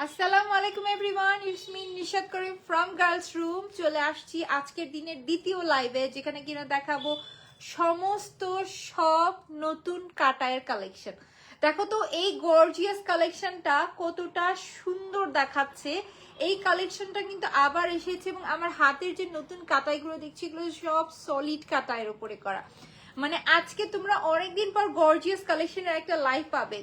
আসসালামু আলাইকুম everyone, it's me Nishat Karim from girls room. চলে আসছি আজকের দিনের দ্বিতীয় লাইভে, যেখানে কিনা দেখাবো সমস্ত সব নতুন কাটায়ের কালেকশন। দেখো তো এই গর্জিয়াস কালেকশনটা কতটা সুন্দর দেখাচ্ছে। এই কালেকশনটা কিন্তু আবার এসেছে এবং আমার হাতের যে নতুন কাটাইগুলো দেখছি এগুলো সব সলিড কাটায়ের উপরে করা। মানে আজকে তোমরা অনেকদিন পর গর্জিয়াস কালেকশনের একটা লাইভ পাবে।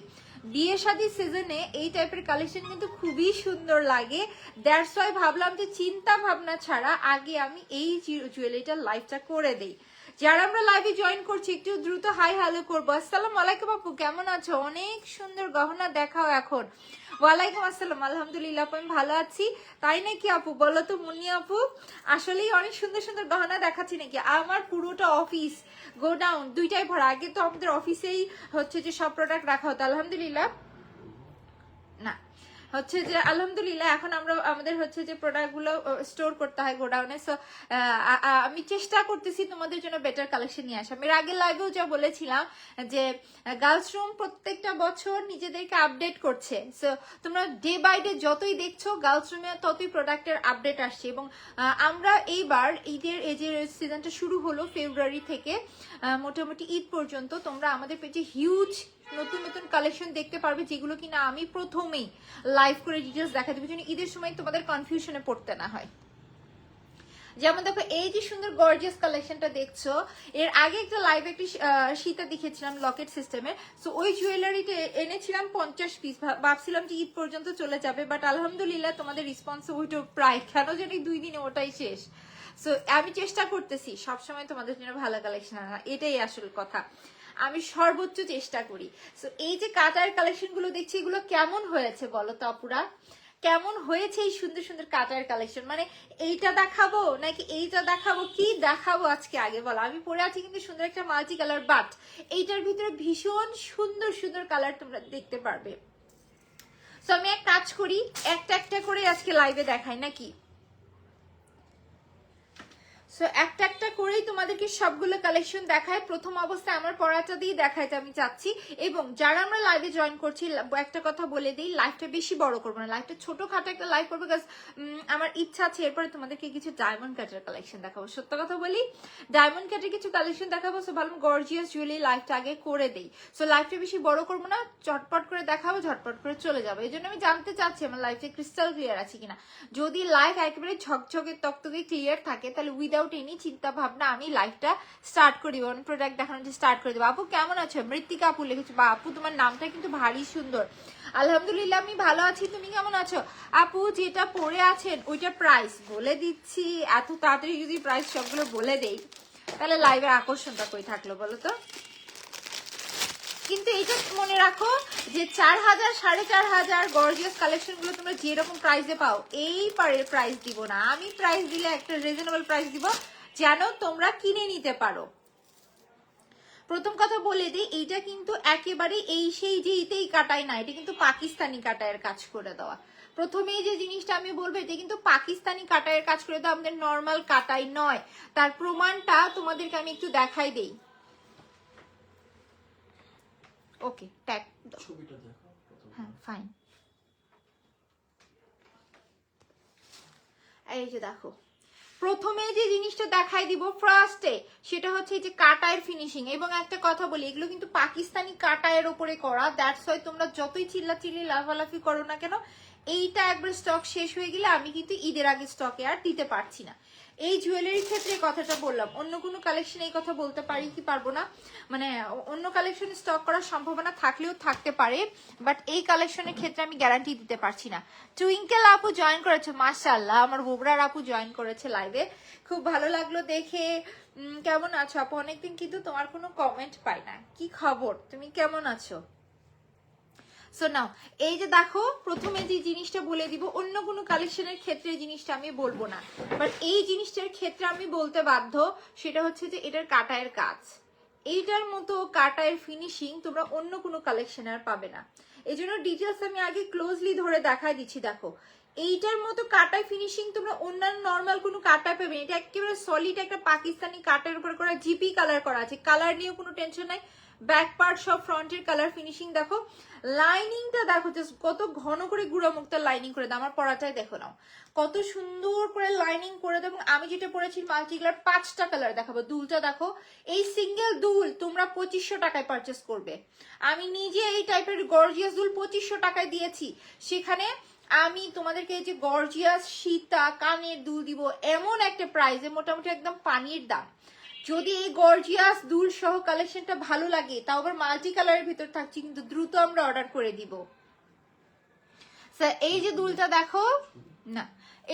বিয়ে শাদী সিজনে এই টাইপের কালেকশন কিন্তু খুবই সুন্দর লাগে। দ্যাটস ওয়াই ভাবলাম যে চিন্তা ভাবনা ছাড়া আগে আমি এই জুয়েলারিটার লাইভটা করে দেই। যারা আমরা লাইভে জয়েন করছি একটু দ্রুত হাই হ্যালো করবো। আসসালামু আলাইকুম আপু, কেমন আছো? অনেক সুন্দর গহনা দেখাও এখন। ওয়ালাইকুম আসসালাম, আলহামদুলিল্লাহ আপু আমি ভালো আছি। তাই নাকি আপু? বলো তো মুন্নি আপু, আসলেই অনেক সুন্দর সুন্দর গহনা দেখাচ্ছি নাকি? আমার পুরোটা অফিস গোডাউন দুইটাই ভরা। আগে তো আমাদের অফিসেই হচ্ছে যে সব প্রোডাক্ট রাখা হতো, আলহামদুলিল্লাহ না হচ্ছে যে আলহামদুলিল্লাহ এখন আমরা আমাদের হচ্ছে যে প্রোডাক্টগুলো স্টোর করতে হয় গোডাউনে। সো আমি চেষ্টা করতেছি তোমাদের জন্য বেটার কালেকশন নিয়ে আসা। আমি আগের লাইভেও যা বলেছিলাম যে গার্লস রুম প্রত্যেকটা বছর নিজেদেরকে আপডেট করছে। সো তোমরা ডে বাই ডে যতই দেখছো গার্লস রুমে ততই প্রোডাক্টের আপডেট আসছে। এবং আমরা এইবার ঈদের এই যে সিজনটা শুরু হলো ফেব্রুয়ারি থেকে মোটামুটি ঈদ পর্যন্ত তোমরা আমাদের পেজে হিউজ নতুন নতুন কালেকশন দেখতে পারবে, যেগুলো কিনা আমি প্রথমেই লাইভ করে ডিটেলস দেখা দেবো, যেন ঈদের সময় তোমাদের কনফিউশনে পড়তে না হয়। যেমন দেখো এই যে সুন্দর গর্জিয়াস কালেকশনটা দেখছো, এর আগে একটা লাইভ একটি সীতা দেখেছিলাম লকেট সিস্টেমের। সো ওই জুয়েলারিতে এনেছিলাম 50 পিস, ভাবছিলাম যে ঈদ পর্যন্ত চলে যাবে, বাট আলহামদুলিল্লাহ তোমাদের রেসপন্স ওইটা প্রায় কেন জানি 2 দিনে ওটাই শেষ। সো আমি চেষ্টা করতেছি সবসময় তোমাদের জন্য ভালো কালেকশন আনা, এটাই আসল কথা। আমি সর্বোচ্চ চেষ্টা করি। সো এই যে কাটার কালেকশন গুলো দেখছি এগুলো কেমন হয়েছে বলো তো আপুরা? কেমন হয়েছে এই সুন্দর সুন্দর কাটার কালেকশন? মানে এইটা দেখাবো নাকি এইটা দেখাবো, কি দেখাবো আজকে আগে বলো। আমি পরে আছি কিন্তু সুন্দর একটা মাল্টি কালার, বাট এইটার ভিতরে ভীষণ সুন্দর সুন্দর কালার তোমরা দেখতে পারবে। সো আমি এক কাজ করি, একটা একটা করে আজকে লাইভে দেখাই নাকি? সো একটা একটা করেই তোমাদেরকে সবগুলো কালেকশন দেখায়। প্রথম অবস্থায় আমার পড়াটা দিয়ে দেখাইতে আমি চাচ্ছি। এবং যারা আমরা লাইভে জয়েন করছি একটা কথা বলে দিই, লাইভটা বেশি বড় করবো না, লাইভটা ছোটখাটো একটা লাইভ করবো। বিকজ আমার ইচ্ছা আছে এরপরে তোমাদেরকে কিছু ডায়মন্ড কাটের কালেকশন দেখাবো। সত্য কথা বলি, ডায়মন্ড কাটের কিছু কালেকশন দেখাবো। সো ভালো গর্জিয়াস জুয়েলারি লাইভটা আগে করে দেই। সো লাইভটা বেশি বড় করবো না, ঝটপট করে দেখাবো, ঝটপট করে চলে যাবো। এই জন্য আমি জানতে চাচ্ছি আমার লাইভটা ক্রিস্টাল ক্লিয়ার আছে কিনা। যদি লাইভ একেবারে ঝকঝকে তকতকে ক্লিয়ার থাকে তাহলে উইদাউট এনি চিন্তা ভাবনা আমি লাইভটা স্টার্ট করে দিব, প্রোডাক্ট দেখানো স্টার্ট করে দেবো। আপু কেমন আছো? মৃত্তিকা আপু লিখেছো, বা আপু তোমার নামটা কিন্তু ভারী সুন্দর। আলহামদুলিল্লাহ আমি ভালো আছি, তুমি কেমন আছো? আপু যেটা পরে আছেন ওইটা প্রাইস বলে দিচ্ছি। এত তাড়াতাড়ি যদি প্রাইস সবগুলো বলে দেই তাহলে লাইভের আকর্ষণটা কই থাকলো বলো তো? কিন্তু এইটা মনে রাখো যে 4000 4500 গর্জিয়াস কালেকশন গুলো তোমরা যেরকম প্রাইসে পাও এই পারের প্রাইস দিব না। আমি প্রাইস দিলে একটা রিজনেবল প্রাইস দিব যেন তোমরা কিনে নিতে পারো। প্রথম কথা বলে দিই, এইটা কিন্তু একেবারে এই সেই যে ইতেই কাটাই না, এটা কিন্তু পাকিস্তানি কাটায়ের কাজ করে দেওয়া। প্রথমেই যে জিনিসটা আমি বলবো, এটা কিন্তু পাকিস্তানি কাটায়ের কাজ করে দেওয়া, আমাদের নর্মাল কাটাই নয়। তার প্রমাণটা তোমাদেরকে আমি একটু দেখাই দেই। ওকে ট্যাগ ছবিটা দেখো। হ্যাঁ ফাইন, এই যে দেখো প্রথমে যে জিনিসটা দেখাই দিব ফার্স্টে, সেটা হচ্ছে এই যে কাটায়ের ফিনিশিং। এবং একটা কথা বলি, এগুলো কিন্তু পাকিস্তানি কাটায়ের উপরে করা। দ্যাটস ওয়াই তোমরা যতই চিল্লাচিল্লি লাফালাফি করো না কেন, এইটা একবার স্টক শেষ হয়ে গেলে আমি কিন্তু ঈদের আগে স্টকে আর দিতে পারছি না। এই জুয়েলারির ক্ষেত্রে কথাটা বললাম, অন্য কোনো কালেকশন এই কথা বলতে পারি কি পারবো না, মানে অন্য কালেকশন স্টক করার সম্ভাবনা থাকলেও থাকতে পারে, বাট এই কালেকশনের ক্ষেত্রে আমি গ্যারান্টি দিতে পারছি না। টুইঙ্কেল আপু জয়েন করেছে, মাশাআল্লাহ আমার বগুড়ার আপু জয়েন করেছে লাইভে, খুব ভালো লাগলো দেখে। কেমন আছো আপু? অনেকদিন কিন্তু তোমার কোনো কমেন্ট পাই না, কি খবর, তুমি কেমন আছো? সো নাও এই যে দেখো, প্রথমে যে জিনিসটা বলে দিব, অন্য কোনো কালেকশনের ক্ষেত্রে জিনিসটা আমি বলবো না, বাট এই জিনিসটার ক্ষেত্রে আমি বলতে বাধ্য। সেটা হচ্ছে যে এটার কাটায়ের কাজ, এইটার মতো কাটায়ের ফিনিশিং তোমরা অন্য কোনো কালেকশনে আর পাবে না। এই জন্য ডিটেলস আমি আগে ক্লোজলি ধরে দেখাই দিচ্ছি। দেখো এইটার মতো কাটায় ফিনিশিং তোমরা অন্যান্য নর্মাল কোনো কাটায় পাবে। এটা একেবারে সলিড একটা পাকিস্তানি কাটার উপর করা, জিপি কালার করা আছে, কালার নিয়েও কোনো টেনশন নাই। ব্যাক পার্ট সব ফ্রন্টের কালার ফিনিশিং দেখো, লাইনিংটা দেখো জাস্ট কত ঘন করে গুঁড়া মুক্তার লাইনিং করে দাও। আমার পরাটাই দেখো নাও কত সুন্দর করে লাইনিং করে দেবো। আমি যেটা পরেছি মাল্টি কালার, 5টা কালার দেখাবো। দুলটা দেখো, এই সিঙ্গেল দুল তোমরা 2500 টাকায় পারচেস করবে। আমি নিজে এই টাইপের গর্জিয়াস দুল 2500 টাকায় দিয়েছি, সেখানে আমি তোমাদেরকে এই যে গর্জিয়াস সীতা কানের দুল দিব এমন একটা প্রাইসে, মোটামুটি একদম পানির দাম। যদি এই গর্জিয়াস দুল সহ কালেকশনটা ভালো লাগে, তাও আবার মাল্টি কালারের ভিতর থাকছে, কিন্তু দ্রুত আমরা অর্ডার করে দিব। স্যার এই যে দুলটা দেখো না,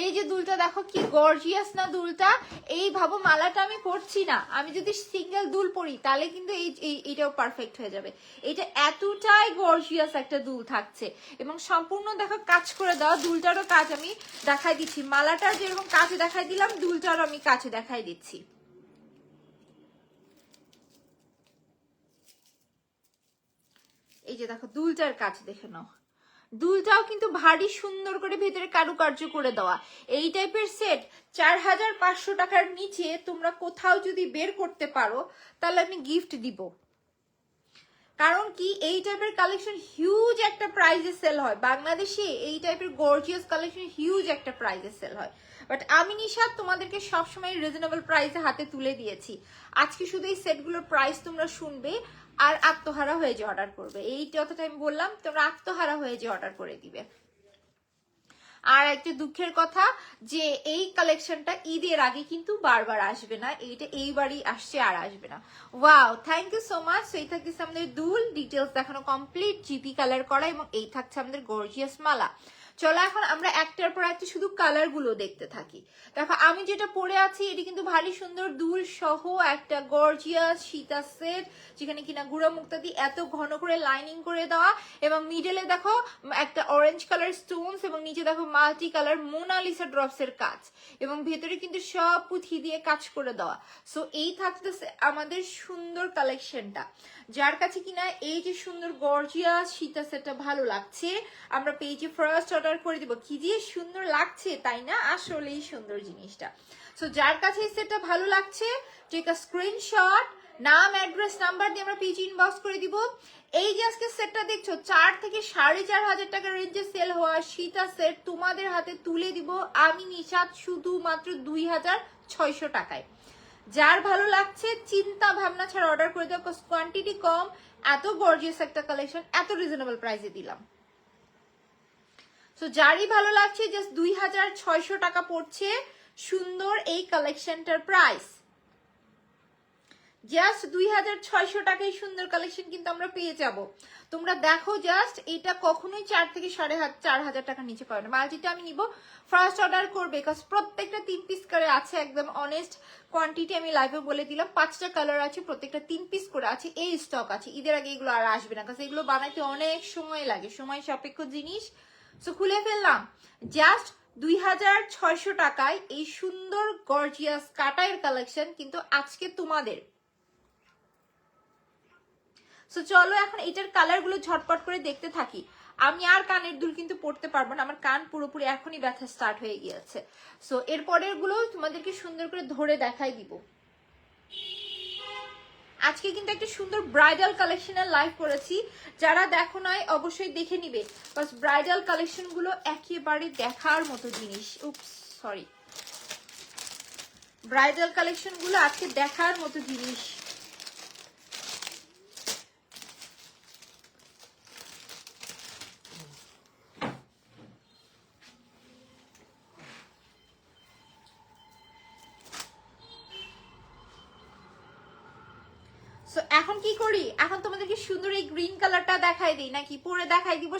এই যে দুলটা দেখো কি গর্জিয়াস না দুলটা। এই ভাবো মালাটা আমি পরছি না, আমি যদি সিঙ্গেল দুল পরি তাহলে কিন্তু এইটাও পারফেক্ট হয়ে যাবে। এটা এতটাই গর্জিয়াস একটা দুল থাকছে এবং সম্পূর্ণ দেখো কাজ করে দেওয়া। দুলটারও কাজ আমি দেখাই দিচ্ছি, মালাটার যেরকম কাজ দেখাই দিলাম দুলটারও আমি কাছে দেখাই দিচ্ছি। এই যে দেখো দুলটার কাজ দেখে নাও, দুলটাও কিন্তু ভারী সুন্দর করে ভেতরে কারুকার্য করে দেওয়া। এই টাইপের সেট 4500 টাকার নিচে তোমরা কোথাও যদি বের করতে পারো তাহলে আমি গিফট দিব। কারণ কি এই টাইপের কালেকশন হিউজ একটা প্রাইজে সেল হয় বাংলাদেশে, এই টাইপের গর্জিয়াস কালেকশন হিউজ একটা প্রাইজে সেল হয়। বাট আমি নিশাত তোমাদেরকে সবসময় রিজনেবল প্রাইসে হাতে তুলে দিয়েছি। আজকে শুধু এই সেটগুলোর প্রাইস তোমরা শুনবে আর আত্মহারা হয়ে যে অর্ডার করবে, এই কথাটা আমি বললাম, তোমরা আত্মহারা হয়ে যে অর্ডার করে দিবে। আর একটা দুঃখের কথা যে এই কালেকশনটা ঈদের আগে কিন্তু বারবার আসবে না, এইটা এইবারই আসছে আর আসবে না। Wow, thank you so much. এই থাকছে আমাদের দুল ডিটেলস দেখানো কমপ্লিট, জিপি কালার করা, এবং এই থাকছে আমাদের গর্জিয়াস মালা। চলো এখন আমরা একটার পর একটা শুধু কালার গুলো দেখতে থাকি। দেখো আমি যেটা পরে আছি এটি কিন্তু ভারী সুন্দর দুল সহ একটা গর্জিয়াস সীতা সেট, যেখানে কিনা গুঁড়া মুক্তা দিয়ে এত ঘন করে লাইনিং করে দেওয়া, এবং মিডলে দেখো একটা অরেঞ্জ কালার স্টোনস, এবং নিচে দেখো মাল্টি কালার মোনালিসা ড্রপস এর কাজ, এবং ভেতরে কিন্তু সব পুঁথি দিয়ে কাজ করে দেওয়া। সো এই থাকতেছে আমাদের সুন্দর কালেকশনটা। যার কাছে কিনা এই যে সুন্দর গর্জিয়াস সীতা সেটটা ভালো লাগছে, আমরা পেজে ফার্স্ট অর্ডার করে দিব। কি যে সুন্দর লাগছে তাই না, আসলেই সুন্দর জিনিসটা। সো যার কাছে এই সেটটা ভালো লাগছে টেক আ স্ক্রিনশট, নাম অ্যাড্রেস নাম্বার দিয়ে আমরা পেজে ইনবক্স করে দিব। এই যে আজকে সেটটা দেখছো 4 থেকে 4500 টাকা রেঞ্জে সেল হওয়া সীতা সেট তোমাদের হাতে তুলে দিব আমি নিশাত শুধুমাত্র 2600 টাকায়। যার ভালো লাগছে চিন্তা ভাবনা ছাড়া অর্ডার করে দাও, কোয়ান্টিটি কম, এত গর্জিয়াস একটা কালেকশন এত রিজনেবল প্রাইসে দিলাম। সো যারই ভালো লাগছে জাস্ট 2600 টাকা পড়ছে সুন্দর এই কালেকশনটার প্রাইস। জাস্ট 2600 টাকায় সুন্দর কালেকশন কিন্তু আমরা পেয়ে যাব। তোমরা দেখো জাস্ট এটা কখনোই 4 থেকে 4500 টাকার নিচে পাবে না। মাল্টিটা আমি নিব, ফার্স্ট অর্ডার করবে, বিকজ প্রত্যেকটা 3 পিস করে আছে, একদম অনেস্ট কোয়ান্টিটি আমি লাইভে বলে দিলাম। 5টা কালার আছে, প্রত্যেকটা 3 পিস করে আছে, এই স্টক আছে। ঈদের আগে এগুলো আর আসবে না, কারণ এগুলো বানাইতে অনেক সময় লাগে, সময় সাপেক্ষ জিনিস। সো খুলে ফেললাম জাস্ট 2600 টাকায় এই সুন্দর গর্জিয়াস কাটায়ের কালেকশন কিন্তু আজকে তোমাদের। সো চলো এখন এটার কালার গুলো ঝটপট করে দেখতে থাকি। আমি আর কানের দুল কিন্তু পড়তে পারবো না, আমার কান পুরোপুরি এখনই ব্যথা স্টার্ট হয়ে গিয়েছে। সো এর পরের গুলো তোমাদেরকে সুন্দর করে ধরে দেখাই দিব। আজকে কিন্তু একটা সুন্দর ব্রাইডাল কালেকশনের লাইভ করেছি, যারা দেখো নাই অবশ্যই দেখে নিবে। বাস ব্রাইডাল কালেকশন গুলো একেবারে দেখার মতো জিনিস। উপস সরি, ব্রাইডাল কালেকশন গুলো আজকে দেখার মতো জিনিস। সো এখন কি করি, এখন তোমাদেরকে সুন্দর এই গ্রিন কালারটা দেখাই দিই নাকি পরে দেখাই দিব?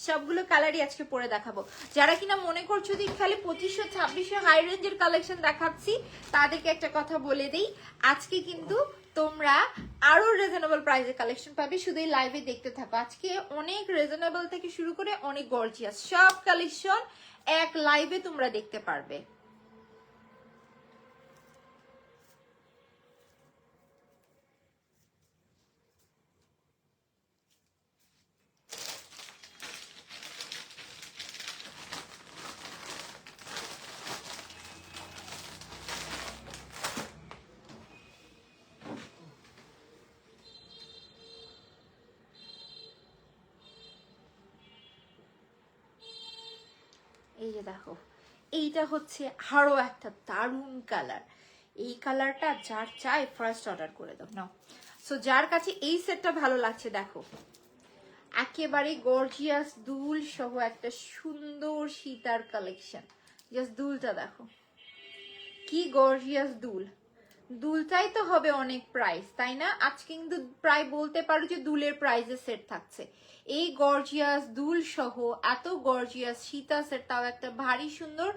সবগুলো কালারই আজকে পরে দেখাবো। যারা কিনা মনে করছো যে খালি 2500-2600 হাই রেঞ্জের কালেকশন দেখাচ্ছি, তাদেরকে একটা কথা বলে দিই, আজকে কিন্তু তোমরা আরো রিজনেবল প্রাইসে কালেকশন পাবে। শুধু এই লাইভে দেখতে থাকো, আজকে অনেক রিজনেবল থেকে শুরু করে অনেক গর্জিয়াস সব কালেকশন এক লাইভে তোমরা দেখতে পারবে। এই যে দেখো, এইটা হচ্ছে আরো একটা দারুণ কালার। এই কালারটা যার চাই ফার্স্ট অর্ডার করে দাও নাও। সো যার কাছে এই সেটটা ভালো লাগছে, দেখো একেবারে গর্জিয়াস দুল সহ একটা সুন্দর সীতার কালেকশন। জাস্ট দুলটা দেখো, কি গর্জিয়াস দুল। দুলটাই তো হবে অনেক প্রাইস, তাই না? আজকে কিন্তু প্রায় বলতে পারো যে দুলের প্রাইসে সেট থাকছে। এই গর্জিয়াস দুল সহ এত গর্জিয়াস সীতা সেট, তাও একটা ভারী সুন্দর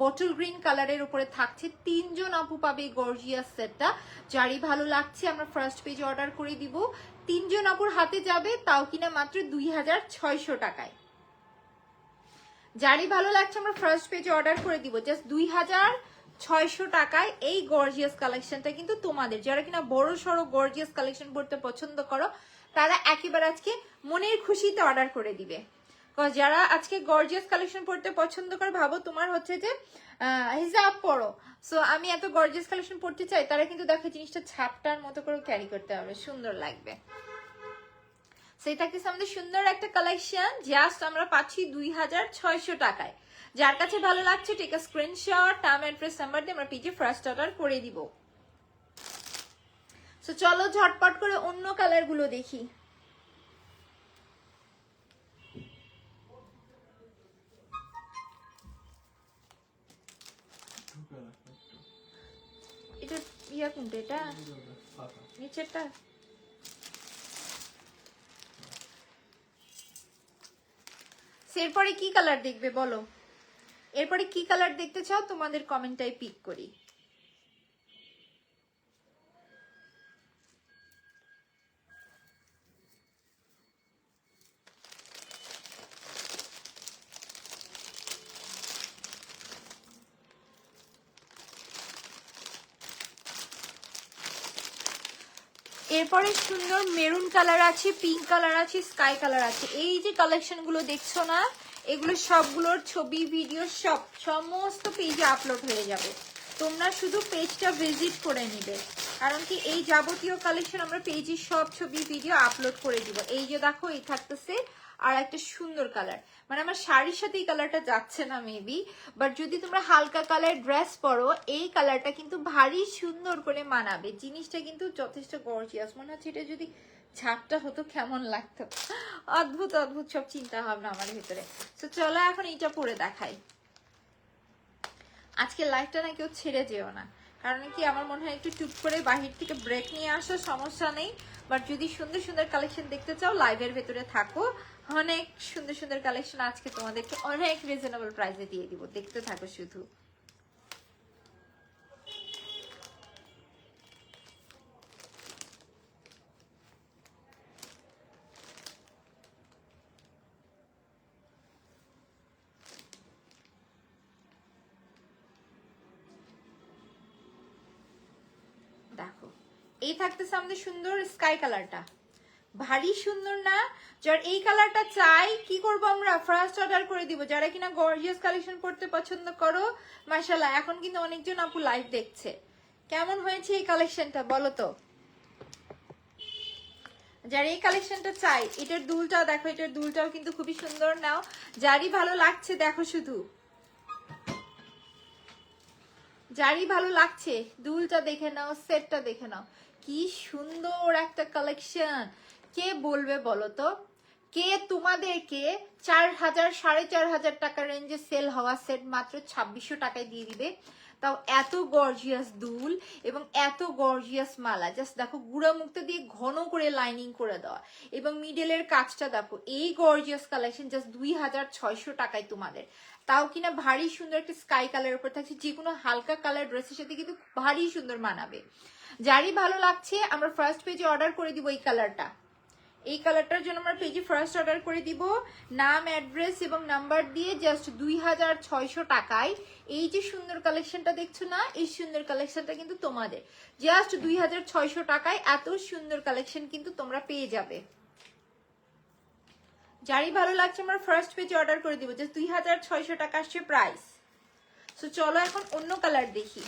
বটল গ্রিন কালারের উপরে থাকছে। 3 জন আপু পাবে এই গর্জিয়াস সেটটা। যারই ভালো লাগছে আমরা ফার্স্ট পেজে অর্ডার করে দিব। 3 জন আপুর হাতে যাবে, তাও কিনা মাত্র 2600 টাকায়। যারই ভালো লাগছে আমরা ফার্স্ট পেজে অর্ডার করে দিব জাস্ট 2600 টাকায়। এই গর্জিয়াস কালেকশনটা কিন্তু তোমাদের, যারা কিনা বড় সড়ো গর্জিয়াস কালেকশন পড়তে পছন্দ করো, তারা একেবারে আজকে মনের খুশিতে অর্ডার করে দিবে। যারা আজকে গর্জিয়াস কালেকশন পড়তে পছন্দ করো, ভাবো তোমার হচ্ছে যে হিজাব পরো, সো আমি এত গর্জিয়াস কালেকশন পড়তে চাই, তারা কিন্তু দেখো জিনিসটা ছাপটার মতো করে ক্যারি করতে হবে, সুন্দর লাগবে। সেটা কি আমাদের সুন্দর একটা কালেকশন, জাস্ট আমরা পাচ্ছি 2600 টাকায়। যার কাছে ভালো লাগছে টেক আ স্ক্রিনশট, নাম অ্যাড্রেস নাম্বার দিয়ে আমরা পেজে ফার্স্ট অর্ডার করে দিব। সো চলো ঝটপট করে অন্য কালার গুলো দেখি। এটা ইয়া কোনটা, এটা নিচেরটা? এরপরে কি কালার দেখবে বলো? এরপরে কি কালার দেখতে চাও তোমাদের কমেন্টটাই পিক করি। এরপরে সুন্দর মেরুন কালার আছে, পিঙ্ক কালার আছে, স্কাই কালার আছে। এই যে কালেকশন গুলো দেখছো না, এগুলো সবগুলোর ছবি ভিডিও সমস্ত পেজে আপলোড হয়ে যাবে। তোমরা শুধু পেজটা ভিজিট করে নিবে, কারণ কি এই যাবতীয় কালেকশন আমরা পেজে সব ছবি ভিডিও আপলোড করে দিব। এই যে দেখো, এই থাকতেছে আর একটা সুন্দর কালার, মানে আমার শাড়ির সাথে এই কালারটা যাচ্ছে না মেবি, বাট যদি তোমরা হালকা কালার ড্রেস পরো, এই কালারটা কিন্তু ভারী সুন্দর করে মানাবে। জিনিসটা কিন্তু যথেষ্ট গর্জিয়াস, মনে হচ্ছে এটা যদি ছাপটা হতো কেমন লাগতো। অদ্ভুত অদ্ভুত সব চিন্তা ভাবনা আমার ভিতরে। তো চলো এখন এইটা পরে দেখাই। আজকে লাইফটা না কেউ ছেড়ে যেও না, কারণ কি আমার মনে হয় একটু টুক করে বাহির থেকে ব্রেক নিয়ে আসো, সমস্যা নেই, বাট যদি সুন্দর সুন্দর কালেকশন দেখতে চাও লাইভের ভেতরে থাকো। অনেক সুন্দর সুন্দর কালেকশন আজকে তোমাদেরকে অনেক রিজনেবল প্রাইসে দিয়ে দিব, দেখতে থাকো শুধু। দেখো এই থাকতেছে আমাদের সুন্দর স্কাই কালারটা, ভারী সুন্দর না? যার এই কালারটা চাই কি করব আমরা, ফার্স্ট অর্ডার করে দিব। যারা কিনা গর্জিয়াস কালেকশন পড়তে পছন্দ করো, মাশাআল্লাহ এখন কিন্তু অনেকজন আপু লাইভ দেখছে। কেমন হয়েছে এই কালেকশনটা বলো তো? যার এই কালেকশনটা চাই, এটার দুলটাও দেখো, এটার দুলটাও কিন্তু খুবই সুন্দর। নাও যারই ভালো লাগছে দেখো শুধু, যারই ভালো লাগছে দুলটা দেখে নাও, সেটটা দেখে নাও, কি সুন্দর একটা কালেকশন। কে বলবে বলো তো, কে তোমাদেরকে 4000 4500 টাকা রেঞ্জে সেল হওয়া সেট মাত্র 2600 টাকায় দিয়ে দিবে? তাও এত গর্জিয়াস দুল এবং এত গর্জিয়াস মালা। জাস্ট দেখো গুড়া মুক্তা দিয়ে ঘন করে লাইনিং করে দেওয়া, এবং মিডলের কাজটা দেখো। এই গর্জিয়াস কালেকশন জাস্ট 2600 টাকায় তোমাদের, তাও কিনা ভারী সুন্দর একটা স্কাই কালারের উপর থাকছে। যে কোনো হালকা কালার ড্রেসের সাথে কিন্তু ভারী সুন্দর মানাবে। যারই ভালো লাগছে আমরা ফার্স্ট পেজে অর্ডার করে দিব এই কালারটা। এই কালারটার জন্য আমরা পেজে ফার্স্ট অর্ডার করে দিব, নাম অ্যাড্রেস এবং নাম্বার দিয়ে জাস্ট 2600 টাকায়। এই যে সুন্দর কালেকশনটা দেখছো না, এই সুন্দর কালেকশনটা কিন্তু তোমাদের জাস্ট 2600 টাকায়। এত সুন্দর কালেকশন কিন্তু তোমরা পেয়ে যাবে। যারই ভালো লাগছে আমরা ফার্স্ট পেজে অর্ডার করে দিব, জাস্ট 2600 টাকা আসছে প্রাইস। সো চলো এখন অন্য কালার দেখি।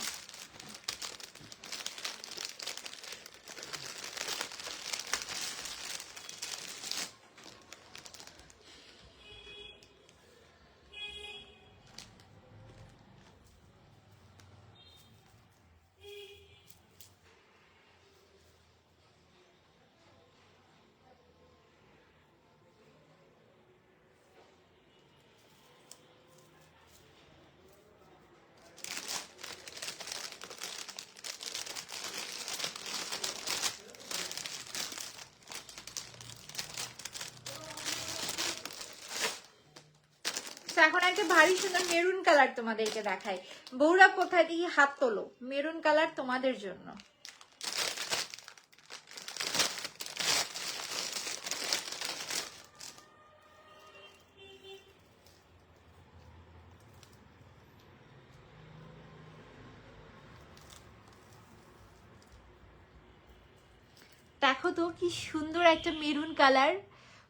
এখন একটা ভারী সুন্দর মেরুন কালার তোমাদেরকে দেখাই। বউরা কোথায় দিয়ে হাত তোলো, মেরুন কালার তোমাদের জন্য। দেখো তো কি সুন্দর একটা মেরুন কালার।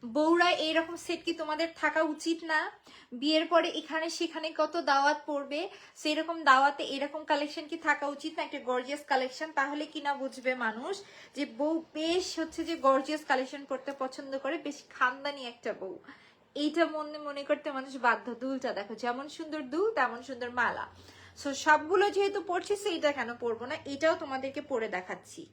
বউরা এইরকম সেট কি তোমাদের থাকা উচিত না? বিয়ের পরে এখানে সেখানে কত দাওয়াত পড়বে, সেই রকম দাওয়াতে এরকম কালেকশন কি থাকা উচিত না? একটা গর্জিয়াস কালেকশন, তাহলে কিনা বুঝবে মানুষ যে বউ বেশ হচ্ছে যে গর্জিয়াস কালেকশন করতে পছন্দ করে, বেশ খানদানি একটা বউ। এইটা মনে মনে করতে মানুষ বাধ্য। দুলটা দেখো, যেমন সুন্দর দুল তেমন সুন্দর মালা। সো সবগুলো যেহেতু পড়ছি, সেইটা কেন পরবো না, এটাও তোমাদেরকে পরে দেখাচ্ছি।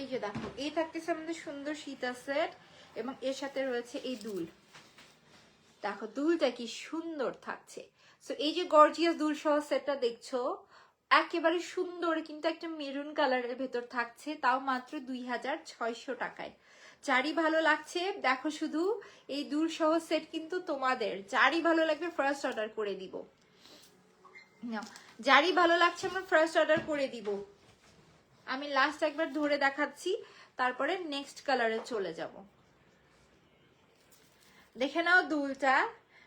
এই যে দেখো, এই থাকতেছে আমাদের সুন্দর সীতা সেট, এবং এর সাথে রয়েছে এই দুল। দেখো দুলটা কি সুন্দর থাকছে। সো এই যে গর্জিয়াস দুল সহ সেটটা দেখছো, একেবারে সুন্দর, কিন্তু একটা মেরুন কালারের ভেতর থাকছে, তাও মাত্র 2600 টাকায়। যারই ভালো লাগছে দেখো, শুধু এই দুল সহ সেট কিন্তু তোমাদের, যারই ভালো লাগবে ফার্স্ট অর্ডার করে দিব। যারই ভালো লাগছে আমরা ফার্স্ট অর্ডার করে দিব। আমি লাস্ট একবার ধরে দেখাচ্ছি, তারপরে নেক্সট কালারে চলে যাব। দেখে নাও দুলটা,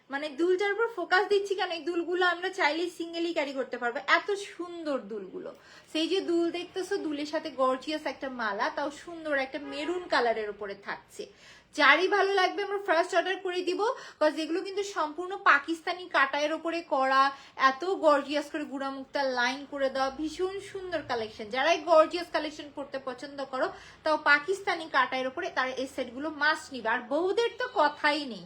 মানে দুলটার উপর ফোকাস দিচ্ছি কেন, এই দুলগুলো আমরা চাইলেই সিঙ্গেলি ক্যারি করতে পারবো, এত সুন্দর দুলগুলো। সেই যে দুল দেখতেছো, দুলের সাথে গর্জিয়াস একটা মালা, তাও সুন্দর একটা মেরুন কালারের উপরে থাকছে। যারই ভালো লাগবে আমরা ফার্স্ট অর্ডার করে দিব, কজ এগুলো কিন্তু সম্পূর্ণ পাকিস্তানি কাটায়ের উপরে করা, এত গর্জিয়াস করে গুড়া মুক্তা লাইন করে দেওয়া, ভীষণ সুন্দর কালেকশন। যারাই গর্জিয়াস কালেকশন করতে পছন্দ করো, তাও পাকিস্তানি কাটায়ের উপরে, তারা এই সেটগুলো মাস্ট নিবে। আর বউদের তো কথাই নেই।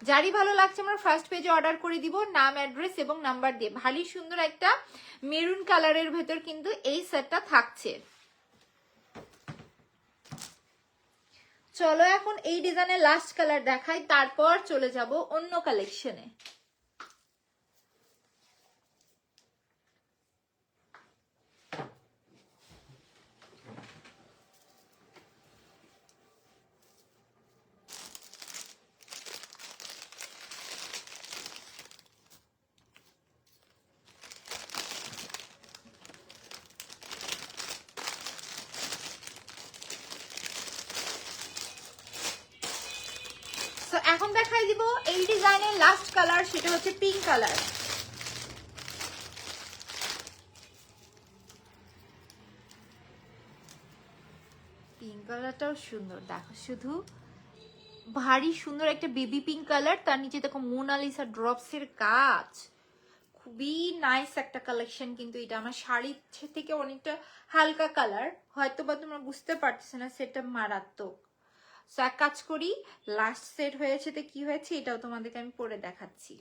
যারই ভালো লাগছে আমরা ফার্স্ট পেজে অর্ডার করে দিব, নাম, অ্যাড্রেস এবং নাম্বার দিয়ে। ভারী সুন্দর একটা মেরুন কালারের ভেতর কিন্তু এই সেটটা থাকছে। চলো এখন এই ডিজাইনের লাস্ট কালার দেখাই, তারপর চলে যাব অন্য কালেকশনে। এখন দেখাই দিব এই ডিজাইনের লাস্ট কালার, সেটা হচ্ছে পিঙ্ক কালার। পিঙ্ক কালারটাও সুন্দর, দেখো শুধু ভারী সুন্দর একটা বেবি পিঙ্ক কালার, তার নিচে দেখো মোনালিসা ড্রপস এর কাজ, খুবই নাইস একটা কালেকশন। কিন্তু এটা আমার শাড়ির থেকে অনেকটা হালকা কালার, হয়তো বা তোমরা বুঝতে পারতেছো না, সেটা মারাত্মক। সো এক কাজ করি, লাস্ট সেট হয়েছে তো কি হয়েছে এটাও তোমাদেরকে আমি পরে দেখাচ্ছি।